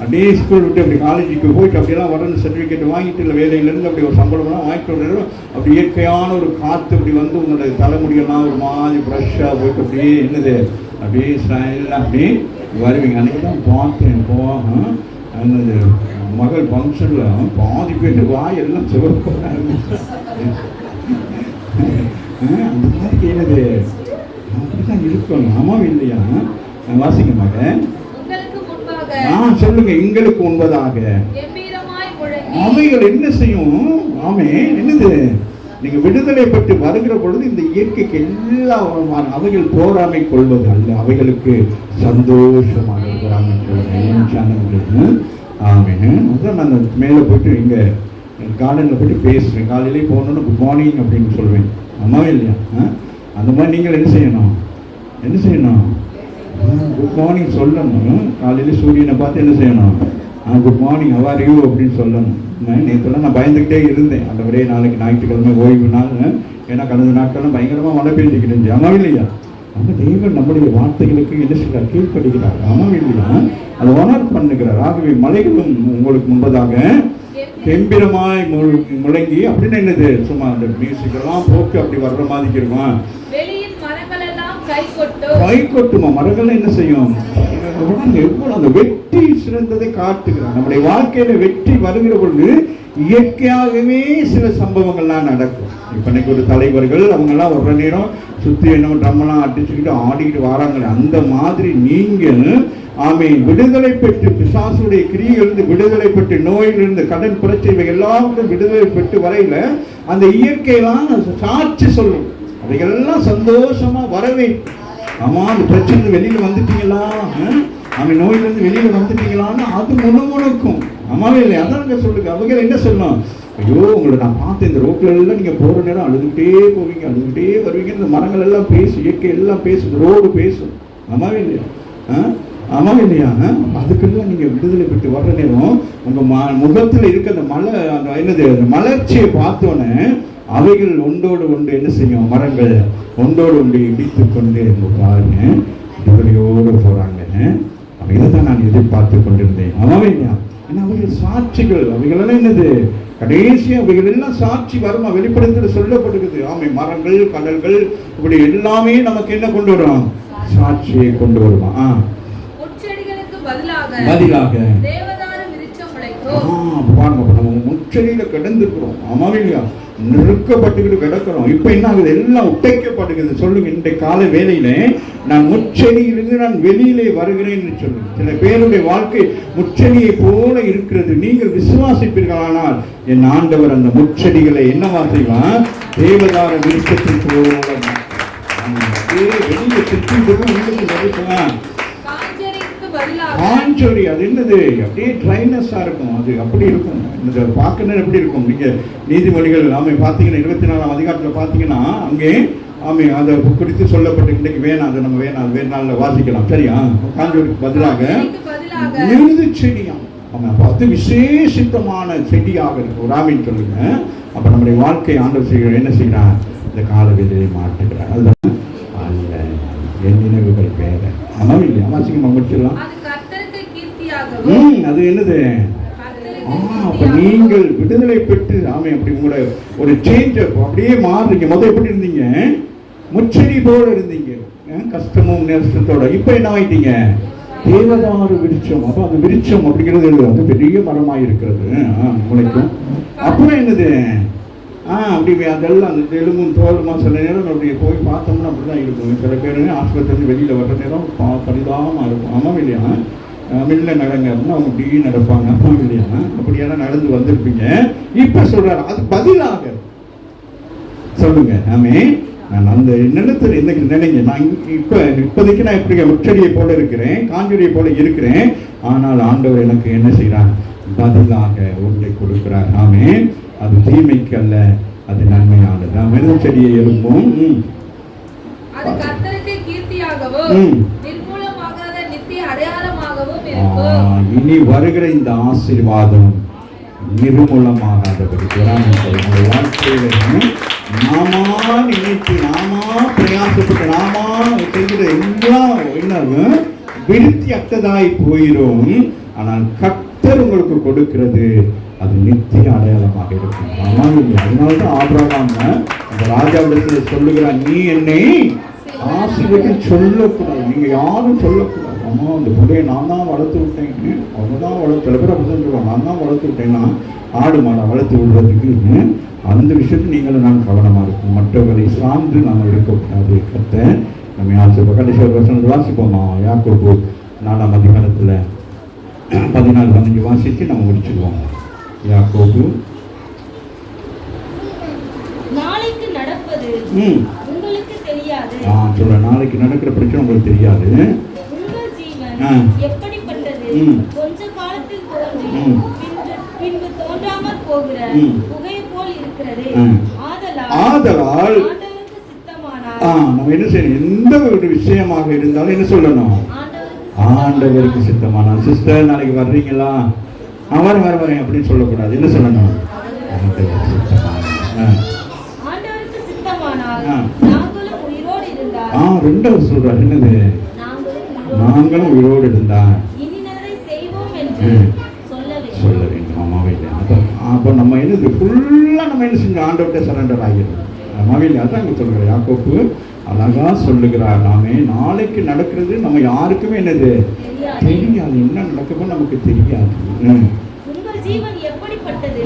அப்படியே ஸ்கூல் விட்டு அப்படி காலேஜுக்கு போயிட்டு அப்படியெல்லாம் வரணும் சர்டிஃபிகேட் வாங்கிட்டு இல்லை வேலையிலேருந்து அப்படி ஒரு சம்பளம்லாம் வாங்கிட்டு வரணும். அப்படி இயற்கையான ஒரு காற்று அப்படி வந்து உங்களுடைய தலைமுடியெல்லாம் ஒரு மாதிரி ஃப்ரெஷ்ஷாக போயிட்டு அப்படியே என்னது அப்படியே ஸ்டைலாக அப்படியே வருவீங்க. அன்றைக்கி தான் பார்த்தேன் போவாங்க என்னது மகள் ஃபங்க்ஷனில் பாதி பேர் வாயெல்லாம் சிவப்பாக அந்த மாதிரி என்னது அப்படிதான் இருக்கணும். ஆமாம் இல்லையா? வாசிக்க மாட்டேன். சொல்லுங்க. எங்களுக்கு முன்பதாக அவைகள் என்ன செய்யும்? ஆமே என்னது நீங்க விடுதலை பெற்று வருகிற பொழுது இந்த இயற்கைக்கு எல்லா அவைகள் போராமை கொள்வது அல்ல, அவைகளுக்கு சந்தோஷமாக இருக்கிறாங்க. ஆமே. அதான் நான் மேலே போயிட்டு இங்க கார்டனில் போயிட்டு பேசுவேன். காலையிலே போனோன்னு குட் மார்னிங் அப்படின்னு சொல்லுவேன். அம்மாவே இல்லையா? அந்த மாதிரி நீங்கள் என்ன செய்யணும்? குட் மார்னிங் சொல்லணும். காலையில் சூரியனை பார்த்து என்ன செய்யணும்? Good morning how are you அப்படின்னு சொல்லணும். நேற்றுலாம் நான் பயந்துக்கிட்டே இருந்தேன். அந்த ஒரே நாளைக்கு ஞாயிற்றுக்கிழமை ஓய்வு நாள். ஏன்னா கடந்த நாட்கள்லாம் பயங்கரமாக மழை பெஞ்சிக்கிட்டு இருந்துச்சு. அம்மாவே இல்லையா? அந்த தேவன் நம்முடைய வார்த்தைகளுக்கு என்ன செய்கிறார்? கீழ்ப்படுகிறார். அம்மாவே இல்லையா? அதை ஒனர் பண்ணுகிறார். ஆகவே மலைகளும் உங்களுக்கு முன்பதாக கெம்பீரமாய் முழங்கி அப்படின்னு என்னது சும்மா அந்த மியூசிக் எல்லாம் போட்டு அப்படி வர்ற மாதிரி இருக்குமா? கை கொட்டுமா? மரங்கள் என்ன செய்யும்? எவ்வளவு அந்த வெற்றி சிறந்ததை காட்டுகிறார். நம்முடைய வாழ்க்கையில வெற்றி வருகிற பொழுது இயற்கையாகவே சில சம்பவங்கள்லாம் நடக்கும். இப்ப இன்னைக்கு ஒரு தலைவர்கள் அவங்க எல்லாம் ஒரு நேரம் சுத்தி என்ன ட்ரம்மெல்லாம் அடிச்சுக்கிட்டு ஆடிக்கிட்டு வராங்களே, அந்த மாதிரி நீங்கள் விடுதலை பெற்று பிசாசுடைய கிரியிலிருந்து விடுதலை பெற்று நோயிலிருந்து கடன் பிரச்சனை எல்லாருக்கும் விடுதலை பெற்று வரையில அந்த இயற்கையெல்லாம் சாட்சி சொல்லும். அவைகள்லாம் சந்தோஷமா வரவே. ஆமா, அந்த பிரச்சனை வெளியில வந்துட்டீங்களா, நோயிலிருந்து வெளியில வந்துட்டீங்களான்னு அது முணுமுணுக்கும். அம்மாவே இல்லை? அதான் சொல்லுங்க. அவைகள் என்ன சொல்லணும்? ஐயோ உங்களை நான் பார்த்தேன், இந்த ரோட்ல எல்லாம் நீங்க போற நேரம் அழுதுகிட்டே போவீங்க, அழுதுகிட்டே வருவீங்க. இந்த மரங்கள் எல்லாம் பேசும், இயற்கை எல்லாம் பேசும், ரோடு பேசும். அம்மாவே இல்லையா? ஆமாம் இல்லையா? அதுக்கெல்லாம் நீங்க விடுதலை பெற்று வர்ற நேரம் உங்க முகத்துல இருக்க அந்த அந்த என்னது அந்த மலர்ச்சியை பார்த்தோன்னே அவைகள் ஒன்றோடு ஒன்று என்ன செய்யும்? மரங்கள் ஒன்றோடு ஒன்று இடித்து கொண்டு பாருங்க விடுதலையோடு போறாங்க. இதைத்தான் நான் எதிர்பார்த்து கொண்டிருந்தேன். ஆமாவே இல்லையா? ஏன்னா அவைகள் சாட்சிகள். அவைகள் என்னது கடைசியா அவைகள் எல்லாம் சாட்சி வருமா? வெளிப்படுத்தல சொல்லப்படுகிறது. ஆமை மரங்கள் கடல்கள் இப்படி எல்லாமே நமக்கு என்ன கொண்டு வரும்? சாட்சியை கொண்டு வருமா? பதிலாக முச்செடியில கிடந்துக்கிறோம். ஆமாவே இல்லையா? நெருக்கப்பட்டுக்கிட்டு கிடக்கிறோம். இப்ப என்ன ஆகுது? எல்லாம் உடைக்கப்படுகிறது. சொல்லுங்க, இந்த கால வேலையில நான் முச்செடியிலிருந்து நான் வெளியிலே வருகிறேன் சொல்லுங்க. சில பேருடைய வாழ்க்கை முச்செடியை போல இருக்கிறது. நீங்கள் விசுவாசிப்பீர்களானால் என் ஆண்டவர் அந்த முச்செடிகளை என்னவா செய்வான்? தேவதார விருட்சத்தை போல வெளியில சுற்றி ஆஞ்சொரி. அது என்னது? அப்படியே ட்ரைனஸா இருக்கும். அது அப்படி இருக்கும். இந்த பார்க்கணும் எப்படி இருக்கும்? நீங்க நீதிமொழிகள் பார்த்தீங்கன்னா 24ஆம் அதிகாரத்தில் பார்த்தீங்கன்னா அங்கே அதை குறித்து சொல்லப்பட்டு இன்னைக்கு வேணாம், அது நம்ம வேணாம், அது வேணால வாசிக்கலாம். சரியா? காஞ்சோரிக்கு பதிலாக மிருது செடியாம். அது விசேஷித்தமான செடியாக இருக்கும். ராமின் சொல்லுங்க. அப்ப நம்முடைய வாழ்க்கை ஆண்டவர் செய்ய என்ன செய்யறார்? இந்த கால வேலையை மாற்றுகிறார். அதுதான் அல்ல என் நினைவுகள் வேற. அம்மாவும் இல்லையா? வாசிக்கமா முடிச்சிடலாம். அது என்னது? அப்ப நீங்கள் விடுதலை பெற்று அப்படி உங்களோட ஒரு சேஞ்ச் அப்படியே மாறுறீங்க. முதல்ல எப்படி இருந்தீங்க? முச்செடி போல இருந்தீங்க, கஷ்டமும் நஷ்டத்தோட. இப்ப என்ன ஆயிட்டீங்க? தேவதாரு விருட்சம். அப்ப அந்த விருட்சம் அப்படிங்கிறது வந்து பெரிய மரமாய் இருக்கிறது முளைக்கும். அப்புறம் என்னது? அப்படி அதெல்லாம் அந்த எலும்பும் தோலுமா சில நேரம் அப்படி போய் பார்த்தோம்னா அப்படிதான் இருக்கும். சில பேர் ஆஸ்பத்திரி வெளியில வர்ற நேரம் பரிதாபமா இருக்கும். ஆமாம் இல்லையா? மில்ல நடங்க அப்படின்னா அவங்க இப்படி நடப்பாங்க. ஆமாம் இல்லையா? அப்படியெல்லாம் நடந்து வந்திருப்பீங்க. இப்ப சொல்றாரு அது பதிலாக சொல்லுங்க. நான் அந்த நிலத்தில் இன்னைக்கு நினைங்க, நான் இப்போதைக்கு நான் இப்படி முச்செடியை போல இருக்கிறேன், காஞ்சொடியை போல இருக்கிறேன். ஆனால் ஆண்டவர் எனக்கு என்ன செய்யறார்? பதிலாக ஒன்றை கொடுக்கிறார். அது தீமைக்கு அல்ல, அது நன்மையானது. மிருது செடியை எழுப்பும். இனி வருகிற இந்த ஆசீர்வாதம் நிர்மூலமாகாதபடி வாழ்க்கையில நாமா நினைத்து நாமா பிரயாசப்பட்டு நாமா செய்கிற எல்லாம் என்ன விருத்தி அற்றதாய் போயிரும். ஆனால் கர்த்தர் உங்களுக்கு கொடுக்கிறது அது நித்திய அடையாளமாக இருக்கும். அதனால்தான் ஆபிரகாம் அந்த ராஜாவிடத்தில் சொல்லுகிறார், நீ என்னை ஆசீர்வதிக்க சொல்லக்கூடாது, நீங்க யாரும் சொல்லக்கூடாது. அம்மா அந்த புகையை நான் தான் வளர்த்து விட்டேன்னு, அவங்க தான் வளர்த்து, சில பேர் அப்படிதான் சொல்லுவாங்க, நான் தான் வளர்த்து விட்டேன்னா ஆடு மாடை வளர்த்து விடுறதுக்கு. அந்த விஷயத்தில் நீங்களும் நான் கவனமாக இருக்கும், மற்றவர்களை சார்ந்து நாம் இருக்கக்கூடாது. கத்த நம்ம ஆசிரியர் கடைசி வசனத்தை வாசிப்போமா? யாக்கோபு 4ஆம் அதிகாரத்தில் 14-15 வாசித்து நம்ம முடிச்சுக்குவோம். யாக்கோபு நாளைக்கு நடப்பது உங்களுக்கு தெரியாது. சொல்ல நாளைக்கு நடக்கிற பிரச்சனை உங்களுக்கு தெரியாது. உங்கள் ஜீவன் எப்படிப்பட்டது? கொஞ்ச காலத்தில் தோன்றி பின்பு தோன்றாமல் போகிற புகை போல் இருக்கிறது. ஆதலால் நம்ம என்ன செய்யணும்? எந்த ஒரு விஷயமாக இருந்தாலும் என்ன சொல்லணும்? ஆண்டவருக்கு சித்தமானால். சிஸ்டர் நாளைக்கு வர்றீங்களா? வரேன் அப்படின்னு சொல்லக்கூடாது. என்ன சொல்லணும்? ஆண்டவருக்கு சித்தமானால் நாங்களும் உயிரோடு இருந்தால். ரெண்டாவது சொல்றாரு என்னது? நாங்களும் உயிரோடு இருந்தால் இன்னதை செய்வோம் என்று சொல்ல வேண்டும். ஆமாவே இல்லை. அப்போ நம்ம என்னது ஃபுல்லா நம்ம என்ன செஞ்சோம்? ஆண்டவர்கிட்ட சரண்டர் ஆகிடும். ஆமாவே இல்லை. அதான் அங்கே சொல்கிறார் யாக்கோபு அழகா சொல்லுகிறார், நாமே நாளைக்கு நடக்கிறது நம்ம யாருக்குமே என்னது தெரியாது. என்ன நடக்குமோ நமக்கு தெரியாது. உங்கள் ஜீவன் எப்படிப்பட்டது?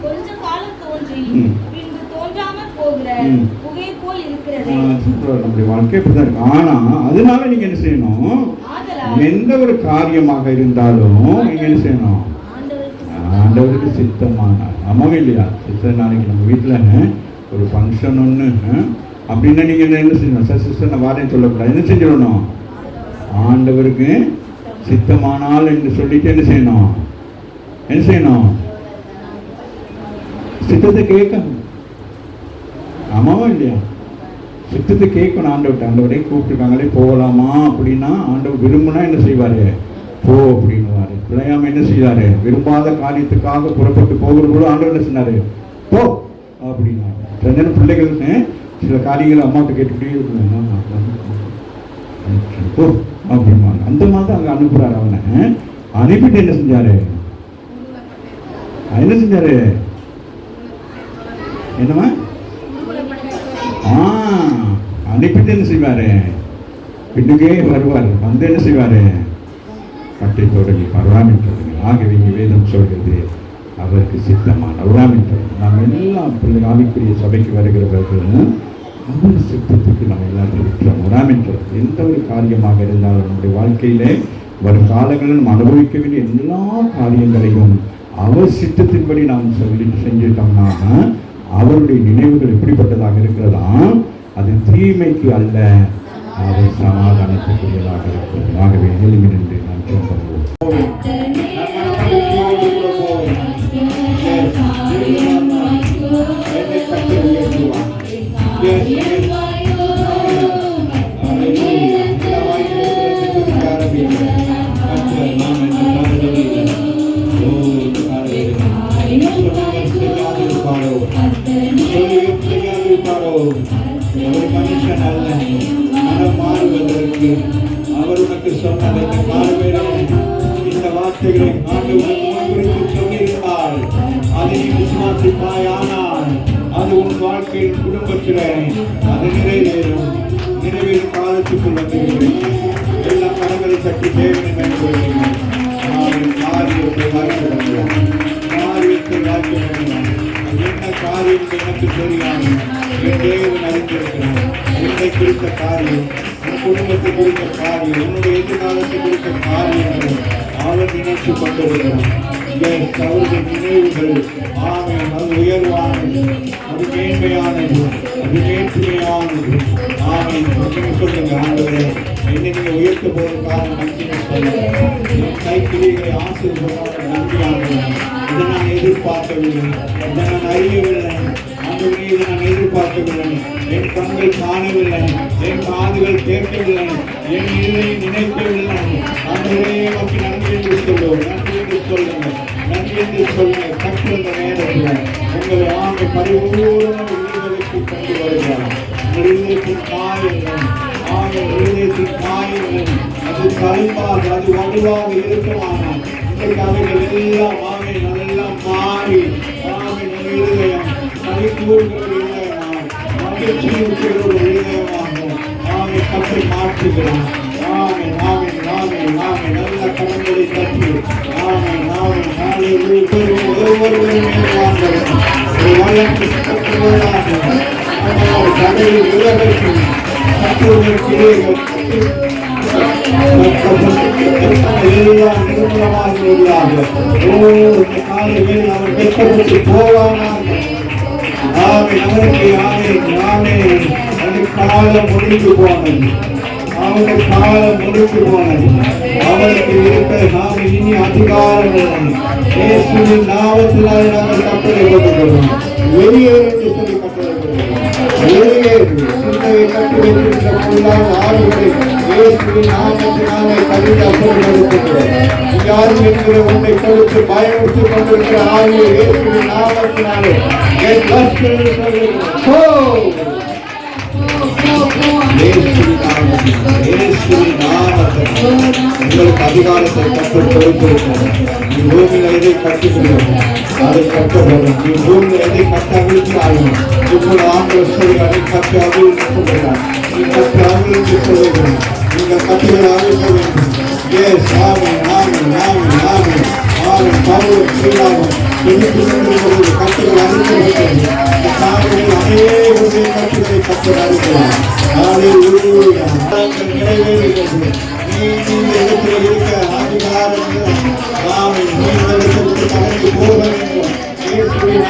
கொஞ்ச காலம் தோன்றி பின்பு தோன்றாமல் போகிற புகை போல் இருக்கிறது. நம்முடைய வாழ்க்கை இப்படிதான் இருக்கு. ஆனா அதனால நீங்க என்ன செய்யணும்? எந்த ஒரு காரியமாக இருந்தாலும் நீங்க என்ன செய்யணும்? ஆண்டவருக்கு சித்தமான. ஆமாவே இல்லையா? சிஸ்டர் நாளைக்கு நம்ம வீட்டில் ஒரு ஃபங்க்ஷன் ஒன்று அப்படின்னா நீங்க என்ன செய்யணும்? சார் சிஸ்டர் நான் வாரேன்னு சொல்லக்கூடாது. என்ன செஞ்சிடணும்? ஆண்டவருக்கு சித்தமானால் என்று சொல்லிட்டு என்ன செய்யணும்? சித்தத்தை கேட்கணும். ஆமாவா இல்லையா? சித்தத்தை கேட்கணும். ஆண்டவரை கூப்பிட்டுருக்காங்களே போகலாமா அப்படின்னா ஆண்டவர் விரும்புனா என்ன செய்வாரு? போ அப்படின்னுவாரு. பிள்ளையாம என்ன செய்வாரு? விரும்பாத காரியத்துக்காக புறப்பட்டு போகிற போது ஆண்டவர் என்ன சொன்னாரு? போ அப்படின்னா. பிள்ளைகள்னு சில காரியங்களை அம்மாட்ட கேட்டுக்கிட்டே இருக்கணும் போ அப்படின்வாங்க. அந்த மாதிரி அங்கே அனுப்புறாரு. அவனை அனுப்பிட்டு என்ன செஞ்சாரு? என்னமா அனுப்பிட்டு என்ன செய்வாரு? பின்னுக்கே வருவார். வந்து என்ன செய்வாரு? பட்டை தொடங்கி வரலாமின் தொடங்கி. ஆகவே இங்கே வேதம் சொல்கிறது அவருக்கு சித்தமான வரலாமின் தொடங்கி. நாம் எல்லாம் பிள்ளை ஆவிக்குரிய சபைக்கு வருகிறவர்கள் அவர் சித்தத்துக்கு நம்ம எல்லாரும் விட்டுறோம். வராமின் தொடங்கி. எந்த ஒரு காரியமாக இருந்தாலும் நம்முடைய வாழ்க்கையிலே வரும் காலங்களில் நம்ம அனுபவிக்க வேண்டிய எல்லா காரியங்களையும் அவர் சித்தத்தின்படி நாம் செஞ்சிட்டோம்னா அவருடைய நினைவுகள் எப்படிப்பட்டதாக இருக்கிறதா? அது தீமைக்கு அல்ல, அவர் சமாதானத்துக்குரியதாக இருக்கிறது. ஆகவே எழுதி நின்று நாம் சொல்லுவோம். மனுஷன் அல்ல, மனம் மாறுவதற்கு அவர் உனக்கு சொன்னதை இந்த வார்த்தைகளை ஆண்டவர் சொல்லியிருந்தால் அதை நீ விசுவாசிப்பாயானால் அது உன் வாழ்க்கையின் குடும்பத்தில் அது நிறைவேறும் காலத்துக்குள் வந்துவிடுகிறேன். எல்லா கரங்களை சற்று தேவனை மேற்கொள்கிறேன். காரியத்தை வாழ்க்கை என்ன காரியம் எனக்கு தெரியாது. என் தேவன் அறிந்திருக்கிறார். என்னை குறித்த காரியம், உன் குடும்பத்தை குறித்த காரியம், உன்னுடைய எதிர்காலத்தை குறித்த காரியங்கள் அவர் நினைத்து கொண்டிருக்கிறார். அவருடைய நினைவுகள் அது உயர்வானது, அது மேன்மையானது, அது மேன்மையானது. சொல்லுங்க ஆண்டவரே, என்னை நீங்க உயர்த்த போவதற்காக நன்றி சொல்லுங்க. என் கைக்கிளிகளை ஆசீர்வாதமாக நன்றியானது. இதை நான் எதிர்பார்க்கவில்லை, இதை நான் அறியவில்லை. ஆண்டவரே, இதை நான் எதிர்பார்க்கவில்லை. என் கண்கள் காணவில்லை, என் காதுகள் கேட்கவில்லை, என் இதனை நினைக்கவில்லை. ஆண்டவரே, நமக்கு நன்றி என்று சொல்லுவோம். நன்றி என்று சொல்லுங்க, நன்றி என்று சொல்லுங்க. கற்றுள்ள நேரத்தில் உங்களை ஆமை பரிபூர்ண விடுதலைக்கு கொண்டு வருகிறார். உங்கள் இதயத்தின் காயங்கள், ஆமை இதயத்தின் காயங்கள் அது கருப்பாக, அது வலுவாக இருக்குமானால் அவைகள் எல்லாம் ஆமை அதெல்லாம் மாறி ஆமை நம் இருதயம் கைகூறுகிற இருதயமாக மகிழ்ச்சியுற்ற ஒரு இருதயமாக ஆமை கற்றை மாற்றுகிறான். ஆமை ஆமை ஆமை ஆமை நல்ல கடன்களை கட்டி ஆமை ஆமை நாளை ஒருவருவரும் ஒரு வழக்கு கட்டுவதாக கடலில் விலகற்கு கட்டுவதற்கு கிளைகள் எல்லாம் நிரந்தரமாக உள்ளார்கள். காலையில் அவர் வெட்டப்பட்டு போவானார்கள். ஆமை அவருக்கு ஆமை ஆமை அவனுக்கு காலம் முடிந்து போனது. அவனுக்கு காலம் முடிந்து போனது. அவருக்கு இருக்க நாம இனி அதிகாரம் இயேசுவின் நாமத்தினால் நாங்கள் கட்டளை கொண்டிருக்கிறோம். வெளியேறு என்று சொல்லி கட்டளை வெளியேறு சிந்தையை கட்டி வைத்திருக்கிற பொருளான ஆளுகளை இயேசுவின் நாமத்தினாலே கவிதை அப்புறப்படுத்துகிறோம். யாரும் என்கிற உன்னை கொடுத்து பயமுறுத்திக் கொண்டிருக்கிற ஆளுகளை இயேசுவின் நாமத்தினாலே உங்களுக்கு அதிகாரத்தை கற்றுக் கொடுத்திருக்கிறோம். நீ பூமியில் எதை கட்டுகிறோம் அதை கட்டப்படும். நீ பூமியில் எதை கட்ட அவிழ்த்தாலும் இப்போது ஆண்கள் சொல்லி அதை கட்ட அவிழ்த்து சொல்கிறார். நீ கட்ட அவிழ்த்து சொல்லுகிறோம். நீங்கள் கட்டுகிற அவிழ்க்க வேண்டும். ஏஸ் ஆமை ஆமை ஆமை ஆமை ஆமை பவுல் செய்யாமல் கட்டுகள் அழிக்க வேண்டும். அநேக கட்டுகளை கட்டுகள் அழிக்கலாம். நிறைவேறுகிறது. இடத்தில் இருக்க அதிகாரம் கடந்து போக வேண்டும்.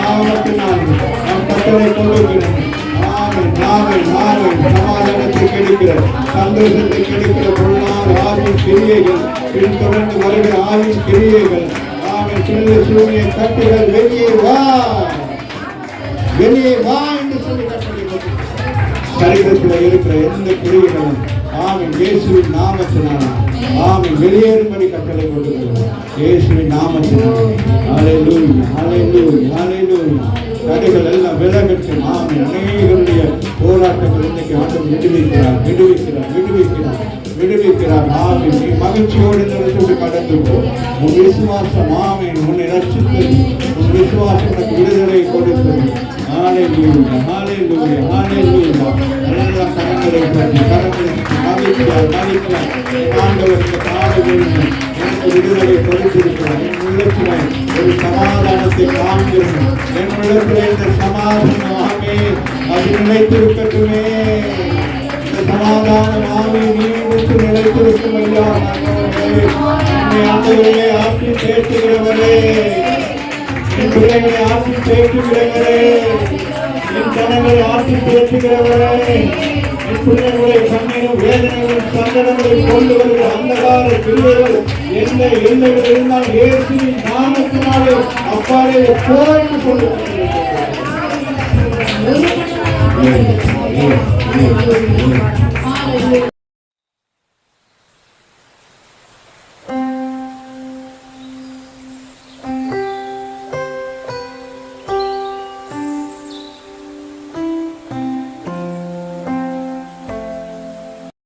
நாமத்தினால் நம் கட்டளை கொள்ளுகிறோம். சமாதானத்தை கெடுக்கிற சந்தோஷத்தை கெடுக்கிற பொருளான ஆவின் கிரியைகள் பின்தொடர்ந்து வருகிற ஆவின் கிரியைகள் சிறு சூரிய கட்டுகள் வெளியே வா என்று சொல்லி சரீரத்தில் இருக்கிற எந்த கிரியைகளும் ஆமென் இயேசுவின் நாமத்தினால் ஆமென் வெளியேறும்படி கட்டளை கொடுக்கிறோம். இயேசுவின் நாமத்தினால் ஹல்லேலூயா ஹல்லேலூயா ஹல்லேலூயா. தடைகள் எல்லாம் விலகட்டும். ஆமென். அநேகருடைய போராட்டங்கள் இன்னைக்கு ஆண்டவர் விடுவிக்கிறார். ஆமென். நீ மகிழ்ச்சியோடு இந்த இடத்துக்கு கடந்து போ. உன் விசுவாசம் ஆமென் உன்னை ரட்சித்தது. உன் விசுவாசம் உனக்கு விடுதலை கொடுத்தது. ஹல்லேலூயா ஹல்லேலூயா ஹல்லேலூயா. எல்லாம் கரங்களை மகிழ்ச்சியார் ஆண்டவருக்கு காண வேண்டும். எனக்கு விடுதலை கொடுத்திருக்கிறார். என் உள்ளத்தில் ஒரு சமாதானத்தை காண்கிறேன். என் உள்ளத்தில் இந்த சமாதானம் ஆமென் அது நிலைத்திருக்கட்டுமே. இந்த சமாதானம் ஆமென் நீடித்து நிலைத்திருக்கும். ஐயா ஆண்டவரே ஆட்சி பேசுகிறவரே என் பிள்ளைகளை ஆட்சி பேசுகிறவரே என் கணவரை ஆட்சி பேசுகிறவரே என் பிள்ளைகளை கண்ணீரும் வேதனைகளும் சங்கடங்களை கொண்டு வருகிற அந்தகார பிள்ளைகள் எந்த எல்லைகள் இருந்தால் இயேசுவின் நாமத்தினாலே அப்பாலே போய்ந்து கொண்டு வருகிறார்.